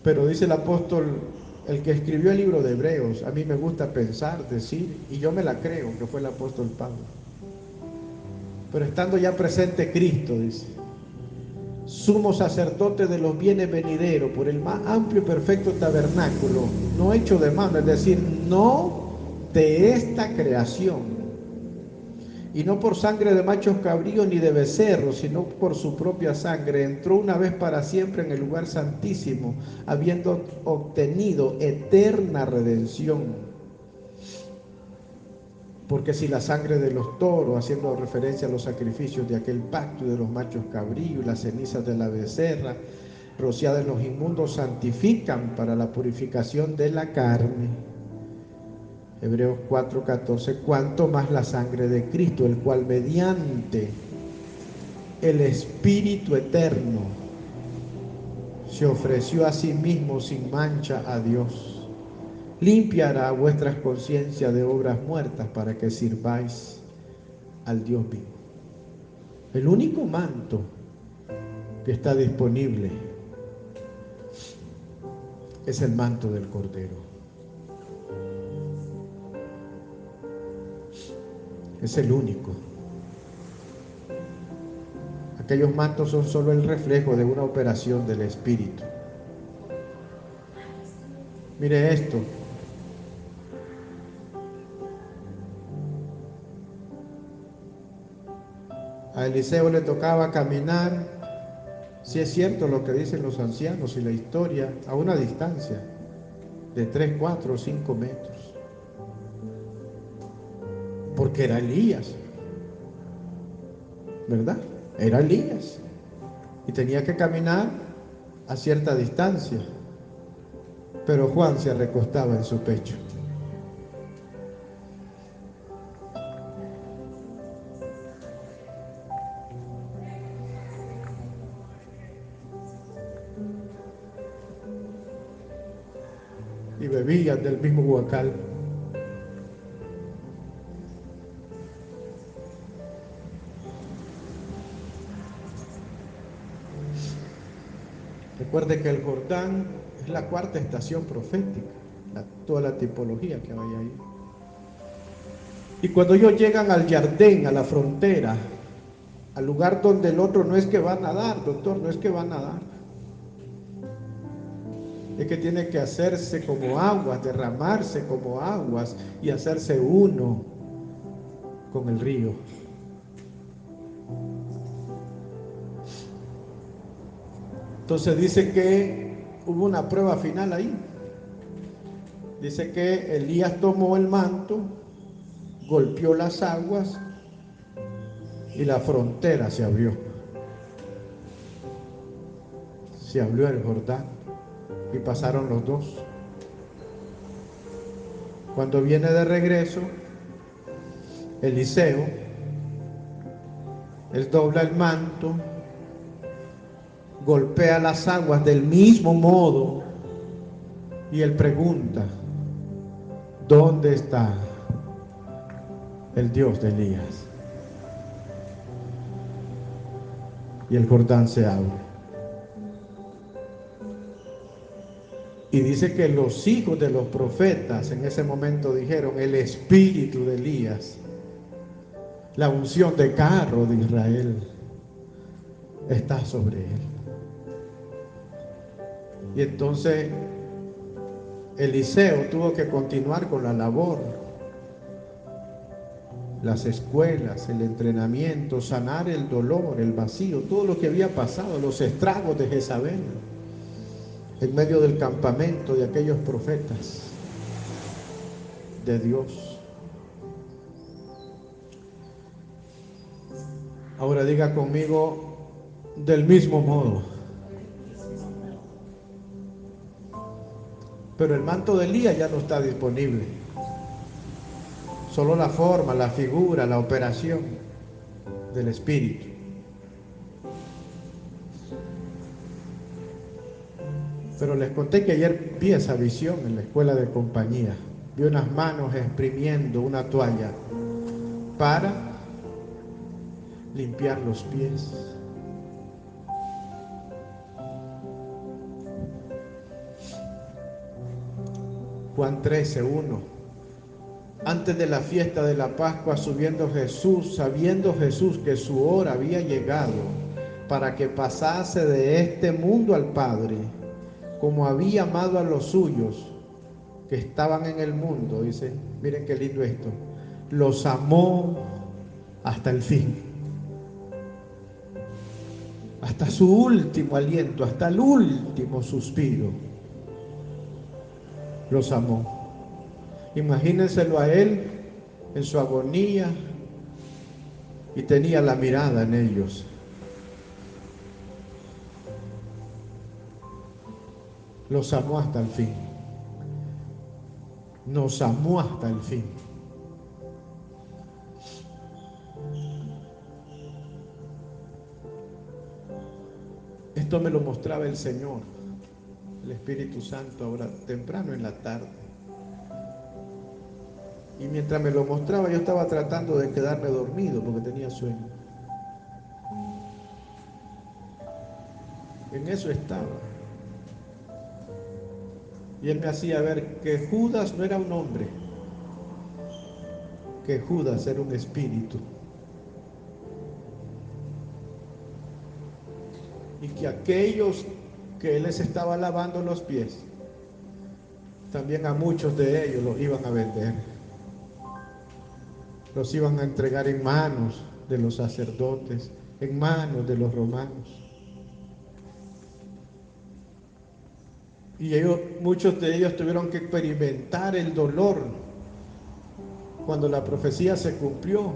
Pero dice el apóstol, el que escribió el libro de Hebreos, a mí me gusta pensar, decir, y yo me la creo, que fue el apóstol Pablo. Pero estando ya presente Cristo, dice, sumo sacerdote de los bienes venideros, por el más amplio y perfecto tabernáculo, no hecho de mano, es decir, no de esta creación, y no por sangre de machos cabríos ni de becerros, sino por su propia sangre, entró una vez para siempre en el lugar santísimo, habiendo obtenido eterna redención. Porque si la sangre de los toros, haciendo referencia a los sacrificios de aquel pacto y de los machos cabríos, las cenizas de la becerra, rociadas en los inmundos, santifican para la purificación de la carne. Hebreos 4:14, cuanto más la sangre de Cristo, el cual mediante el Espíritu eterno se ofreció a sí mismo sin mancha a Dios, limpiará vuestras conciencias de obras muertas para que sirváis al Dios vivo. El único manto que está disponible es el manto del Cordero. Es el único. Aquellos mantos son solo el reflejo de una operación del Espíritu. Mire esto. A Eliseo le tocaba caminar, si es cierto lo que dicen los ancianos y la historia, a una distancia de 3, 4 o 5 metros. Porque era Elías, ¿verdad? Era Elías. Y tenía que caminar a cierta distancia. Pero Juan se recostaba en su pecho. Y bebían del mismo huacal. Recuerde que el Jordán es la cuarta estación profética, toda la tipología que hay ahí. Y cuando ellos llegan al Jardín, a la frontera, al lugar donde el otro no es que va a nadar, doctor, no es que va a nadar. Es que tiene que hacerse como aguas, derramarse como aguas y hacerse uno con el río. Entonces dice que hubo una prueba final ahí. Dice que Elías tomó el manto, golpeó las aguas y la frontera se abrió. Se abrió el Jordán y pasaron los dos. Cuando viene de regreso, Eliseo, él dobla el manto, golpea las aguas del mismo modo y él pregunta: ¿dónde está el Dios de Elías? Y el Jordán se abre. Y dice que los hijos de los profetas en ese momento dijeron: el espíritu de Elías, la unción de carro de Israel está sobre él. Y entonces Eliseo tuvo que continuar con la labor, las escuelas, el entrenamiento, sanar el dolor, el vacío, todo lo que había pasado, los estragos de Jezabel en medio del campamento de aquellos profetas de Dios. Ahora diga conmigo: del mismo modo. Pero el manto de Elías ya no está disponible. Solo la forma, la figura, la operación del Espíritu. Pero les conté que ayer vi esa visión en la escuela de compañía. Vi unas manos exprimiendo una toalla para limpiar los pies. Juan 13:1. Antes de la fiesta de la Pascua, sabiendo Jesús que su hora había llegado para que pasase de este mundo al Padre, como había amado a los suyos que estaban en el mundo, dice, miren qué lindo esto, los amó hasta el fin, hasta su último aliento, hasta el último suspiro, los amó. Imagínenselo a él en su agonía y tenía la mirada en ellos. Los amó hasta el fin. Nos amó hasta el fin. Esto me lo mostraba el Señor, el Espíritu Santo, ahora temprano en la tarde. Y mientras me lo mostraba, yo estaba tratando de quedarme dormido porque tenía sueño. En eso estaba. Y él me hacía ver que Judas no era un hombre, que Judas era un espíritu. Y que aquellos que él les estaba lavando los pies, también a muchos de ellos los iban a vender. Los iban a entregar en manos de los sacerdotes, en manos de los romanos. Y muchos de ellos tuvieron que experimentar el dolor cuando la profecía se cumplió,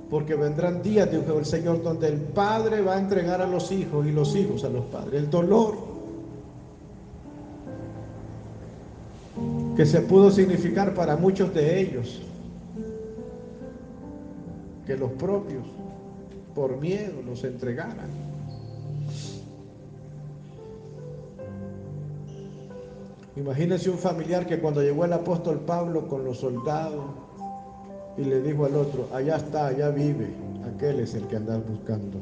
porque vendrán días, dijo el Señor, donde el Padre va a entregar a los hijos y los hijos a los padres. El dolor que se pudo significar para muchos de ellos, que los propios, por miedo, los entregaran. Imagínense un familiar que cuando llegó el apóstol Pablo con los soldados y le dijo al otro: allá está, allá vive, aquel es el que andas buscando.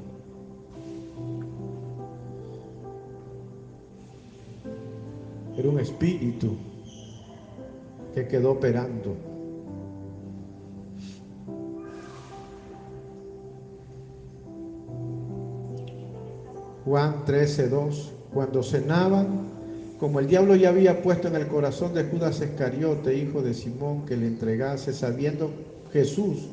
Era un espíritu que quedó operando. Juan 13:2. Cuando cenaban, Como el diablo ya había puesto en el corazón de Judas Iscariote, hijo de Simón, que le entregase, sabiendo Jesús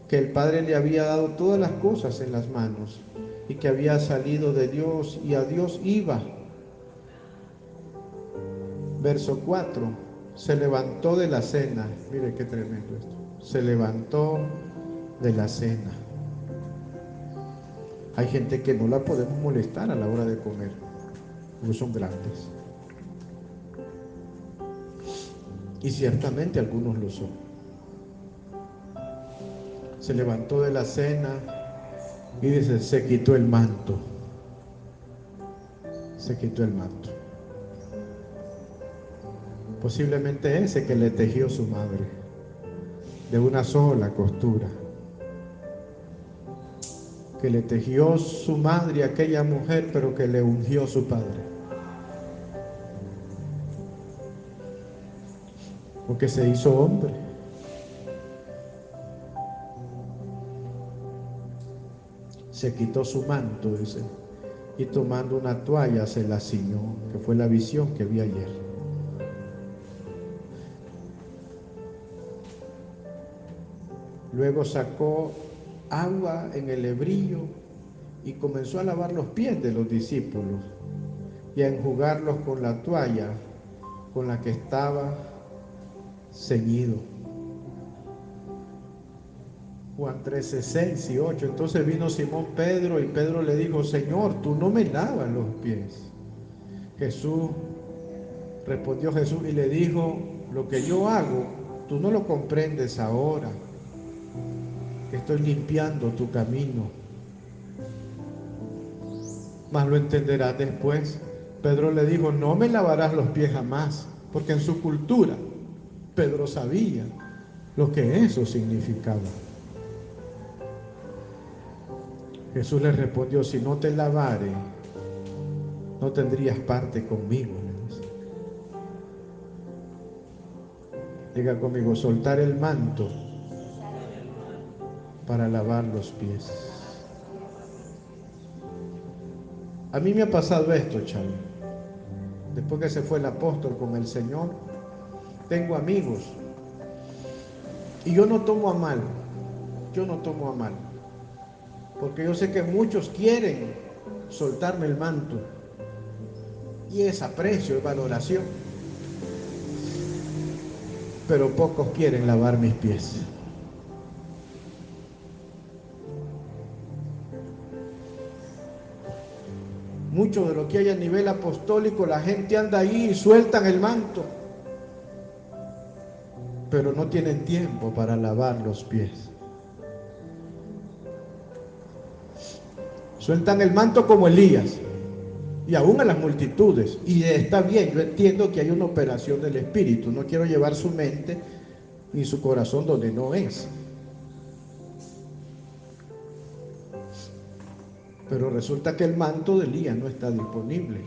que el Padre le había dado todas las cosas en las manos y que había salido de Dios y a Dios iba. Verso 4, se levantó de la cena. Mire qué tremendo esto. Se levantó de la cena. Hay gente que no la podemos molestar a la hora de comer, porque son grandes. Y ciertamente algunos lo son. Se levantó de la cena y dice, se quitó el manto. Se quitó el manto. Posiblemente ese que le tejió su madre, de una sola costura. Que le tejió su madre a aquella mujer, pero que le ungió su padre. Porque se hizo hombre. Se quitó su manto, dice, y tomando una toalla se la ciñó, que fue la visión que vi ayer. Luego sacó agua en el hebrillo y comenzó a lavar los pies de los discípulos y a enjugarlos con la toalla con la que estaba ceñido. Juan 13, 6 y 8. Entonces vino Simón Pedro y Pedro le dijo, Señor, tú no me lavas los pies. Respondió Jesús y le dijo, lo que yo hago, tú no lo comprendes ahora, que estoy limpiando tu camino, mas lo entenderás después. Pedro le dijo, no me lavarás los pies jamás, porque en su cultura Pedro sabía lo que eso significaba. Jesús le respondió, si no te lavare, no tendrías parte conmigo. Diga conmigo, soltar el manto para lavar los pies. A mí me ha pasado esto, chavo. Después que se fue el apóstol con el Señor, tengo amigos. Y yo no tomo a mal. Yo no tomo a mal. Porque yo sé que muchos quieren soltarme el manto. Y es aprecio, es valoración. Pero pocos quieren lavar mis pies. Mucho de lo que hay a nivel apostólico, la gente anda ahí y sueltan el manto, pero no tienen tiempo para lavar los pies. Sueltan el manto como Elías, y aún a las multitudes. Y está bien, yo entiendo que hay una operación del Espíritu. No quiero llevar su mente ni su corazón donde no es. Pero resulta que el manto de Elías no está disponible.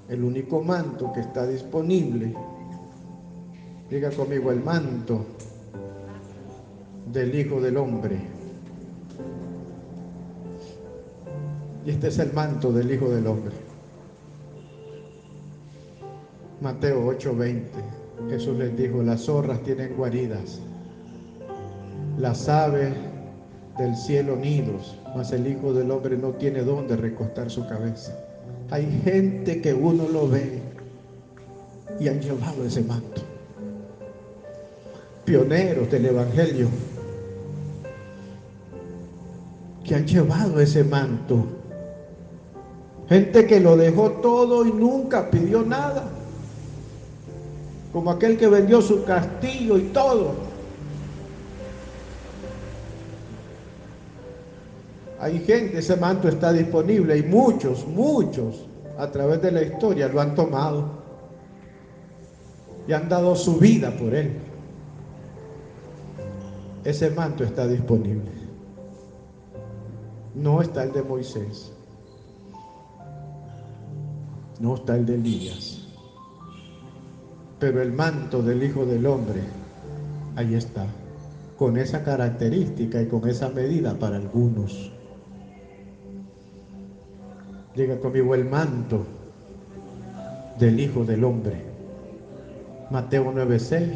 El único manto que está disponible, diga conmigo, el manto del Hijo del Hombre. Y este es el manto del Hijo del Hombre. Mateo 8:20. Jesús les dijo, las zorras tienen guaridas, las aves del cielo nidos, mas el Hijo del Hombre no tiene dónde recostar su cabeza. Hay gente que uno lo ve y han llevado ese manto. Pioneros del Evangelio que han llevado ese manto. Gente que lo dejó todo y nunca pidió nada. Como aquel que vendió su castillo y todo. Hay gente, ese manto está disponible y muchos a través de la historia lo han tomado y han dado su vida por él. Ese manto está disponible. No está el de Moisés, no está el de Elías, pero el manto del Hijo del Hombre, ahí está, con esa característica y con esa medida para algunos. Diga conmigo, el manto del Hijo del Hombre. Mateo 9:6.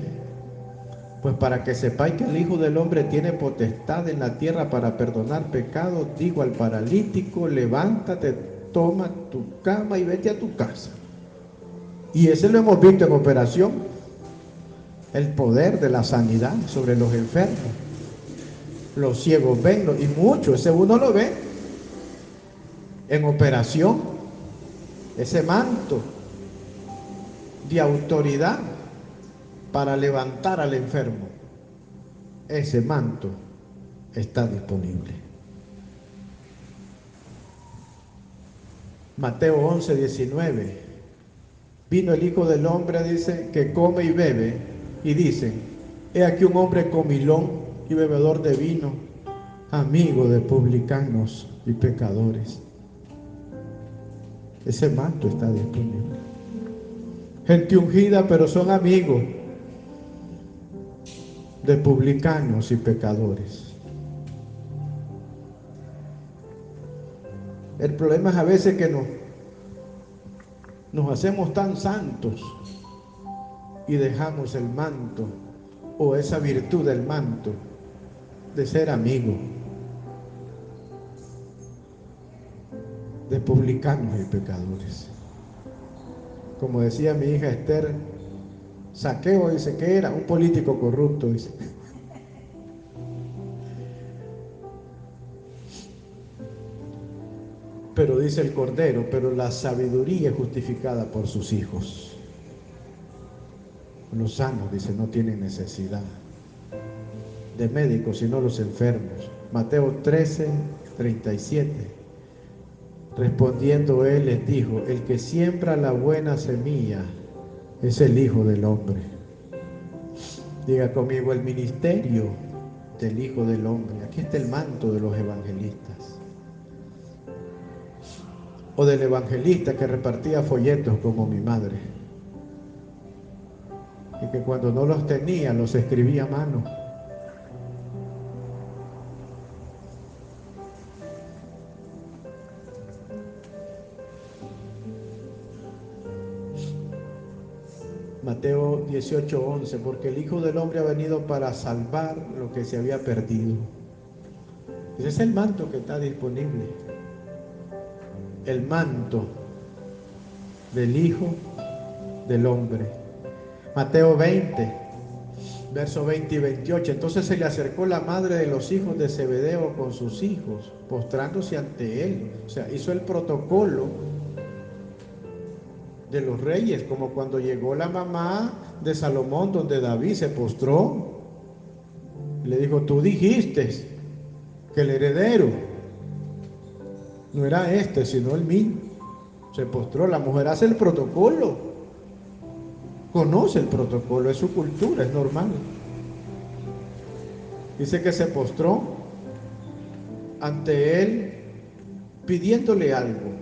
Pues para que sepáis que el Hijo del Hombre tiene potestad en la tierra para perdonar pecados, digo al paralítico, levántate, toma tu cama y vete a tu casa. Y ese lo hemos visto en operación, el poder de la sanidad sobre los enfermos. Los ciegos ven, y mucho, ese uno lo ve en operación, ese manto de autoridad para levantar al enfermo. Ese manto está disponible. Mateo 11:19. Vino el Hijo del Hombre, dice, que come y bebe, y dicen, he aquí un hombre comilón y bebedor de vino, amigo de publicanos y pecadores. Ese manto está disponible. Gente ungida, pero son amigos de publicanos y pecadores. El problema es a veces que nos hacemos tan santos y dejamos el manto o esa virtud del manto de ser amigo de publicanos y pecadores. Como decía mi hija Esther, Saqueo dice que era un político corrupto, dice. Pero dice el Cordero, pero la sabiduría es justificada por sus hijos. Los sanos, dice, no tienen necesidad de médicos, sino los enfermos. Mateo 13:37. Respondiendo él les dijo, el que siembra la buena semilla es el Hijo del Hombre. Diga conmigo, el ministerio del Hijo del Hombre. Aquí está el manto de los evangelistas. O del evangelista que repartía folletos como mi madre. Y que cuando no los tenía, los escribía a mano. Mateo 18:11, porque el Hijo del Hombre ha venido para salvar lo que se había perdido. Ese es el manto que está disponible. El manto del Hijo del Hombre. Mateo 20, versos 20 y 28. Entonces se le acercó la madre de los hijos de Zebedeo con sus hijos, postrándose ante él. O sea, hizo el protocolo de los reyes, como cuando llegó la mamá de Salomón, donde David se postró. Le dijo, tú dijiste que el heredero no era este, sino el mío. Se postró. La mujer hace el protocolo, conoce el protocolo, es su cultura, es normal. Dice que se postró ante él pidiéndole algo.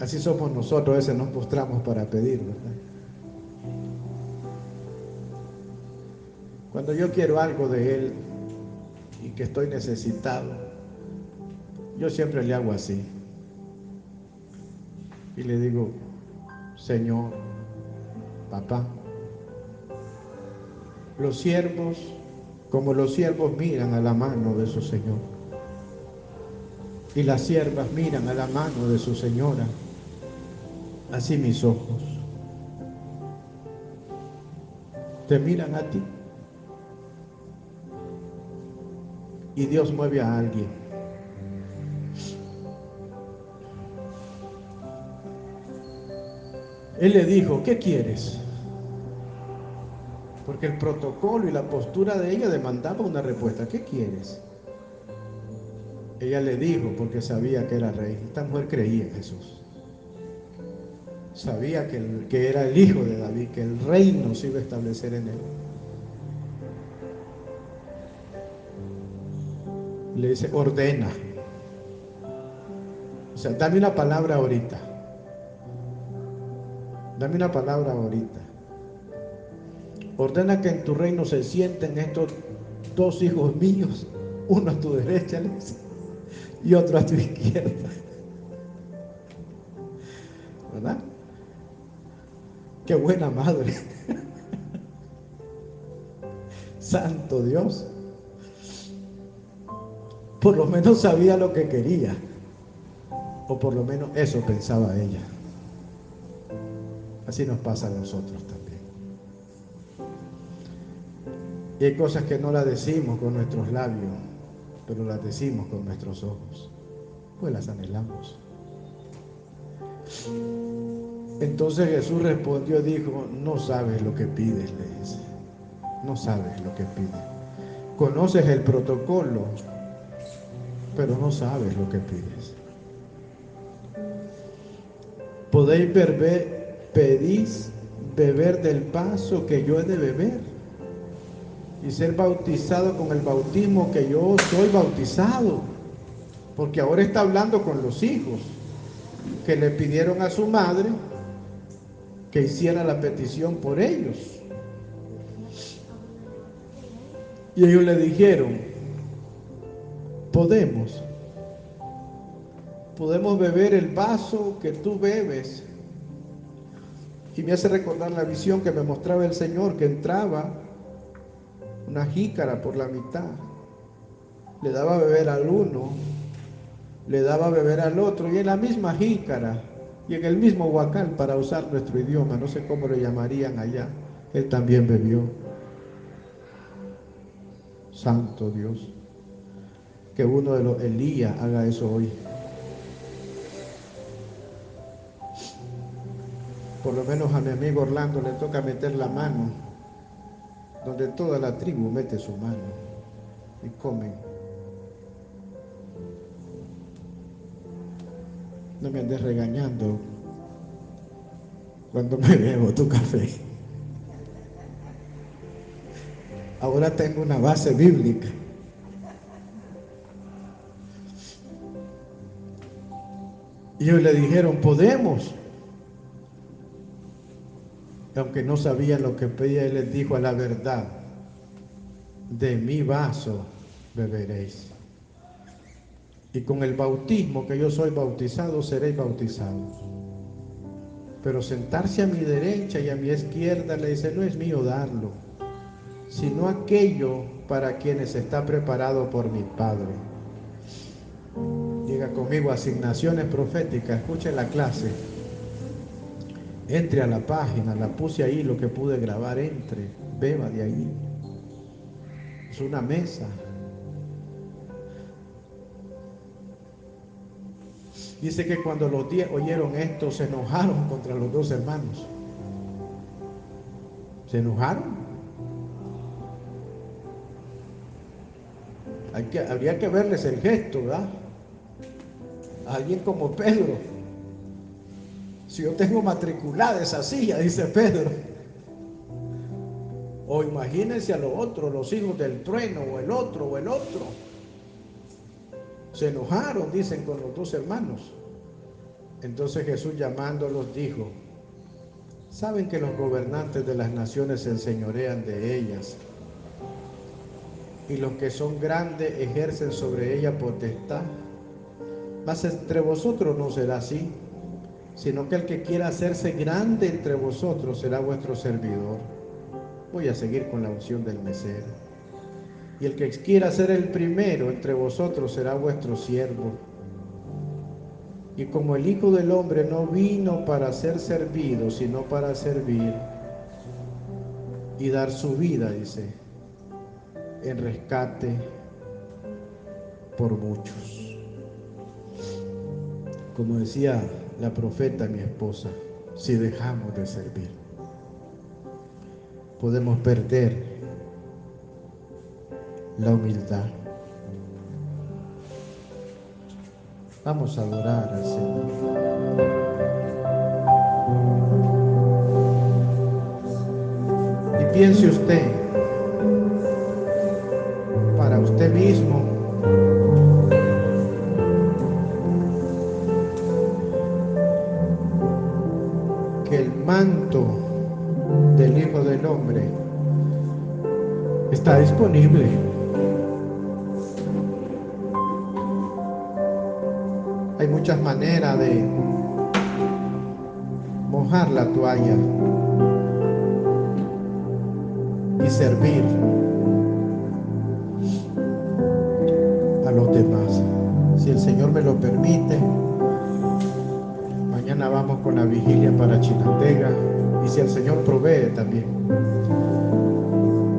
Así somos nosotros, a veces nos postramos para pedir, ¿verdad? Cuando yo quiero algo de él y que estoy necesitado, yo siempre le hago así. Y le digo, Señor, papá, los siervos, como los siervos miran a la mano de su Señor, y las siervas miran a la mano de su señora, así mis ojos te miran a ti. Y Dios mueve a alguien. Él le dijo, ¿qué quieres? Porque el protocolo y la postura de ella demandaba una respuesta. ¿Qué quieres? Ella le dijo, porque sabía que era rey. Esta mujer creía en Jesús. Sabía que era el hijo de David, que el reino se iba a establecer en él. Le dice, ordena. O sea, dame una palabra ahorita. Dame una palabra ahorita. Ordena que en tu reino se sienten estos dos hijos míos, uno a tu derecha y otro a tu izquierda. Qué buena madre. Santo Dios. Por lo menos sabía lo que quería. O por lo menos eso pensaba ella. Así nos pasa a nosotros también. Y hay cosas que no las decimos con nuestros labios, pero las decimos con nuestros ojos, pues las anhelamos. Entonces Jesús respondió y dijo: no sabes lo que pides, le dice. No sabes lo que pides. Conoces el protocolo, pero no sabes lo que pides. Pedís beber del vaso que yo he de beber y ser bautizado con el bautismo que yo soy bautizado. Porque ahora está hablando con los hijos que le pidieron a su madre que hiciera la petición por ellos. Y ellos le dijeron: podemos beber el vaso que tú bebes. Y me hace recordar la visión que me mostraba el Señor, que entraba una jícara por la mitad, le daba a beber al uno, le daba a beber al otro, y en la misma jícara y en el mismo huacal, para usar nuestro idioma, no sé cómo lo llamarían allá, él también bebió. Santo Dios, que uno de los Elías haga eso hoy. Por lo menos a mi amigo Orlando le toca meter la mano donde toda la tribu mete su mano y comen. No me andes regañando cuando me bebo tu café. Ahora tengo una base bíblica. Y ellos le dijeron: podemos. Aunque no sabían lo que pedía, él les dijo: a la verdad, de mi vaso beberéis. Y con el bautismo que yo soy bautizado, seréis bautizados. Pero sentarse a mi derecha y a mi izquierda, le dice, no es mío darlo, sino aquello para quienes está preparado por mi Padre. Diga conmigo: asignaciones proféticas. Escuche la clase. Entre a la página, la puse ahí, lo que pude grabar, entre, beba de ahí. Es una mesa. Dice que cuando los 10 oyeron esto, se enojaron contra los dos hermanos. ¿Se enojaron? Habría que verles el gesto, ¿verdad? Alguien como Pedro. Si yo tengo matriculada esa silla, dice Pedro. O imagínense a los otros, los hijos del trueno, o el otro. Se enojaron, dicen, con los dos hermanos. Entonces Jesús, llamándolos, dijo: ¿saben que los gobernantes de las naciones se enseñorean de ellas? Y los que son grandes ejercen sobre ella potestad. Mas entre vosotros no será así, sino que el que quiera hacerse grande entre vosotros será vuestro servidor. Voy a seguir con la unción del mesero. Y el que quiera ser el primero entre vosotros será vuestro siervo. Y como el Hijo del Hombre no vino para ser servido, sino para servir y dar su vida, dice, en rescate por muchos. Como decía la profeta, mi esposa, si dejamos de servir, podemos perder la humildad. Vamos a adorar al Señor. Y piense usted, para usted mismo, que el manto del Hijo del Hombre está disponible. Hay muchas maneras de mojar la toalla. y servir a los demás. Si el Señor me lo permite, mañana vamos con la vigilia para Chinandega, y si el Señor provee también,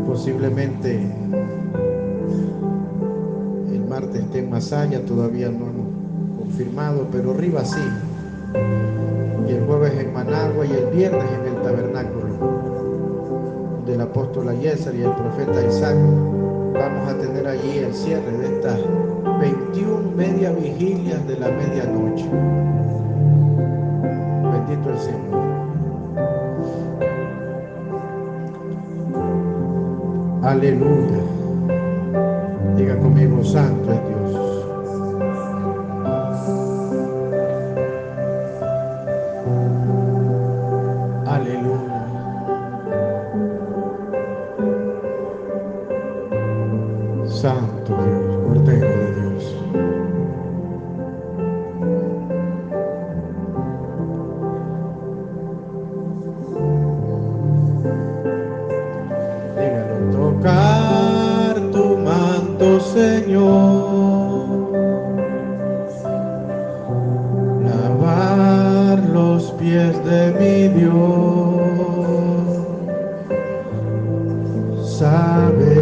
posiblemente el martes esté en Masaya, todavía no hemos confirmado, pero arriba sí, y el jueves en Managua y el viernes en el tabernáculo del apóstol Ayésar y el profeta Isaac. Vamos a tener allí el cierre de estas 21 media vigilias de la medianoche. Bendito el Señor. Aleluya. Diga conmigo, santo es Dios. Aleluya. Santo Dios, Cordero de Dios. Dígalo, tocar tu manto, Señor, lavar los pies de mi Dios, sabe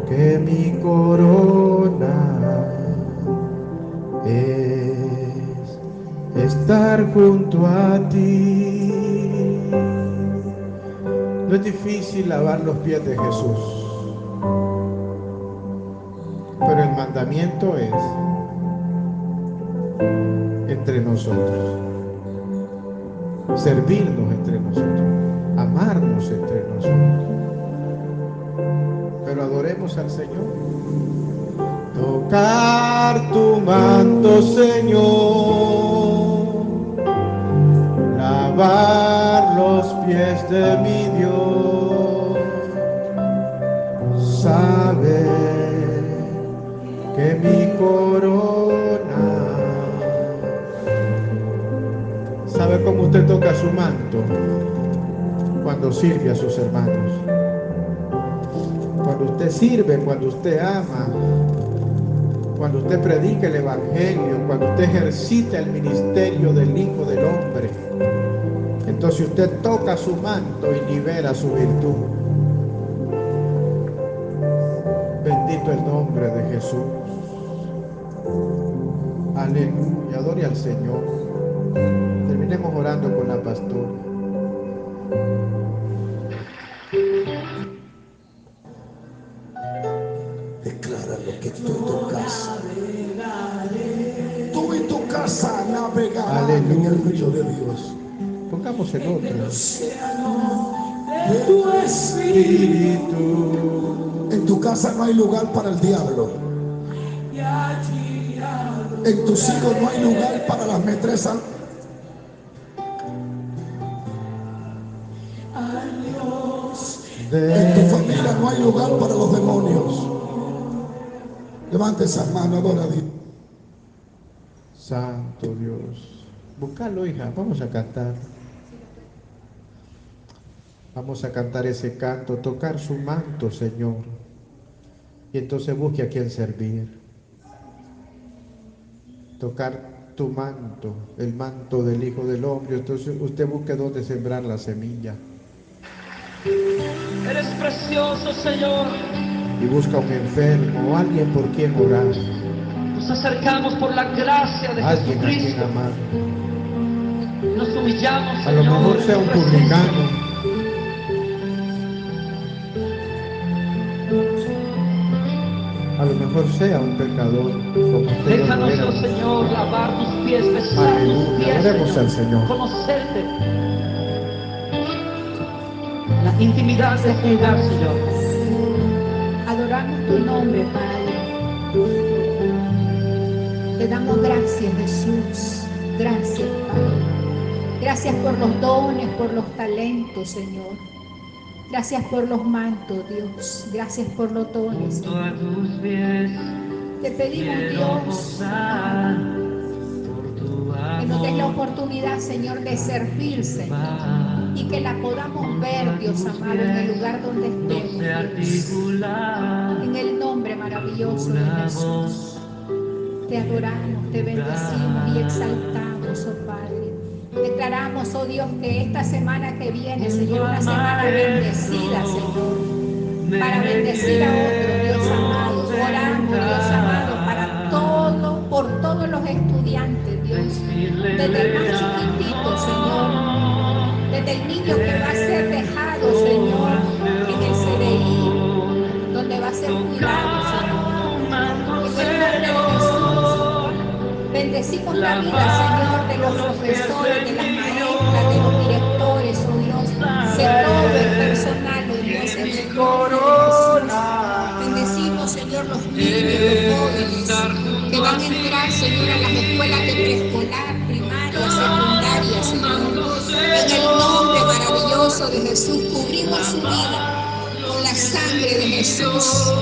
que mi corona es estar junto a ti. No es difícil lavar los pies de Jesús, pero el mandamiento es entre nosotros, servirnos entre nosotros, amarnos entre nosotros. Pero adoremos al Señor. Tocar tu manto, Señor, lavar los pies de mi Dios, sabe que mi corona, ¿sabe cómo usted toca su manto? Cuando sirve a sus hermanos. Cuando usted sirve, cuando usted ama, cuando usted predica el Evangelio, cuando usted ejercita el ministerio del Hijo del Hombre, entonces usted toca su manto y libera su virtud. Bendito el nombre de Jesús. Aleluya, adore al Señor. Terminemos orando con la pastora. Declara lo que tú en tu casa. Tú en tu casa navegarás en el río de Dios. Pongamos el otro. De tu espíritu. En tu casa no hay lugar para el diablo. En tus hijos no hay lugar para las metresas. En tu familia no hay lugar para los demonios. Levante esas manos, adora a Dios. Santo Dios. Búscalo, hija. Vamos a cantar. Vamos a cantar ese canto, tocar su manto, Señor. Y entonces busque a quien servir. Tocar tu manto, el manto del Hijo del Hombre. Entonces usted busque dónde sembrar la semilla. Eres precioso, Señor. Y busca un enfermo o alguien por quien orar. Nos acercamos por la gracia de Alguien a quien Jesucristo. amar. Nos humillamos, A lo Señor, mejor en sea tu un presencia. publicano. A lo mejor sea un pecador, como usted lo Déjanos, era. oh Señor, lavar tus pies, besar tus Aleluya. pies, Oremos al Señor. conocerte. La intimidad de este lugar, Señor. Adoramos tu nombre, Padre. Te damos gracias, Jesús. Gracias, Padre. Gracias por los dones, por los talentos, Señor. Gracias por los mantos, Dios. Gracias por los dones, Junto a Señor. tus pies Te pedimos, quiero Dios, posar por tu que nos des la amor. oportunidad, Señor, de servir, Señor, y que la podamos ver, Dios amado, en el lugar donde estemos, Dios. En el nombre maravilloso de Jesús, te adoramos, te bendecimos y exaltamos, oh Padre. Declaramos, oh Dios, que esta semana que viene, Señor, una semana bendecida, Señor, para bendecir a otros, Dios amado. Oramos, Dios amado, para todo, por todos los estudiantes, Dios, desde el más chiquitito, Señor, desde el niño que va a ser dejado, Señor, en el CDI, donde va a ser cuidado, Señor, en el nombre de Jesús. Bendecimos la vida, Señor, de los profesores, de las maestras, de los directores, oh Dios, de todo el personal, oh Dios, en el nombre de Jesús. Bendecimos, Señor, los niños, los jóvenes que van a entrar, Señor, a las escuelas de preescolar, primaria, secundaria, Señor. En el nombre maravilloso de Jesús, cubrimos su vida con la sangre de Jesús.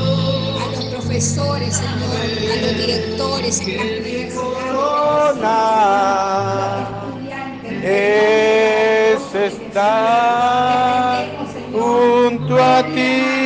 A los profesores, Señor, a los directores en las universidades, a los estudiantes, es estar junto a ti.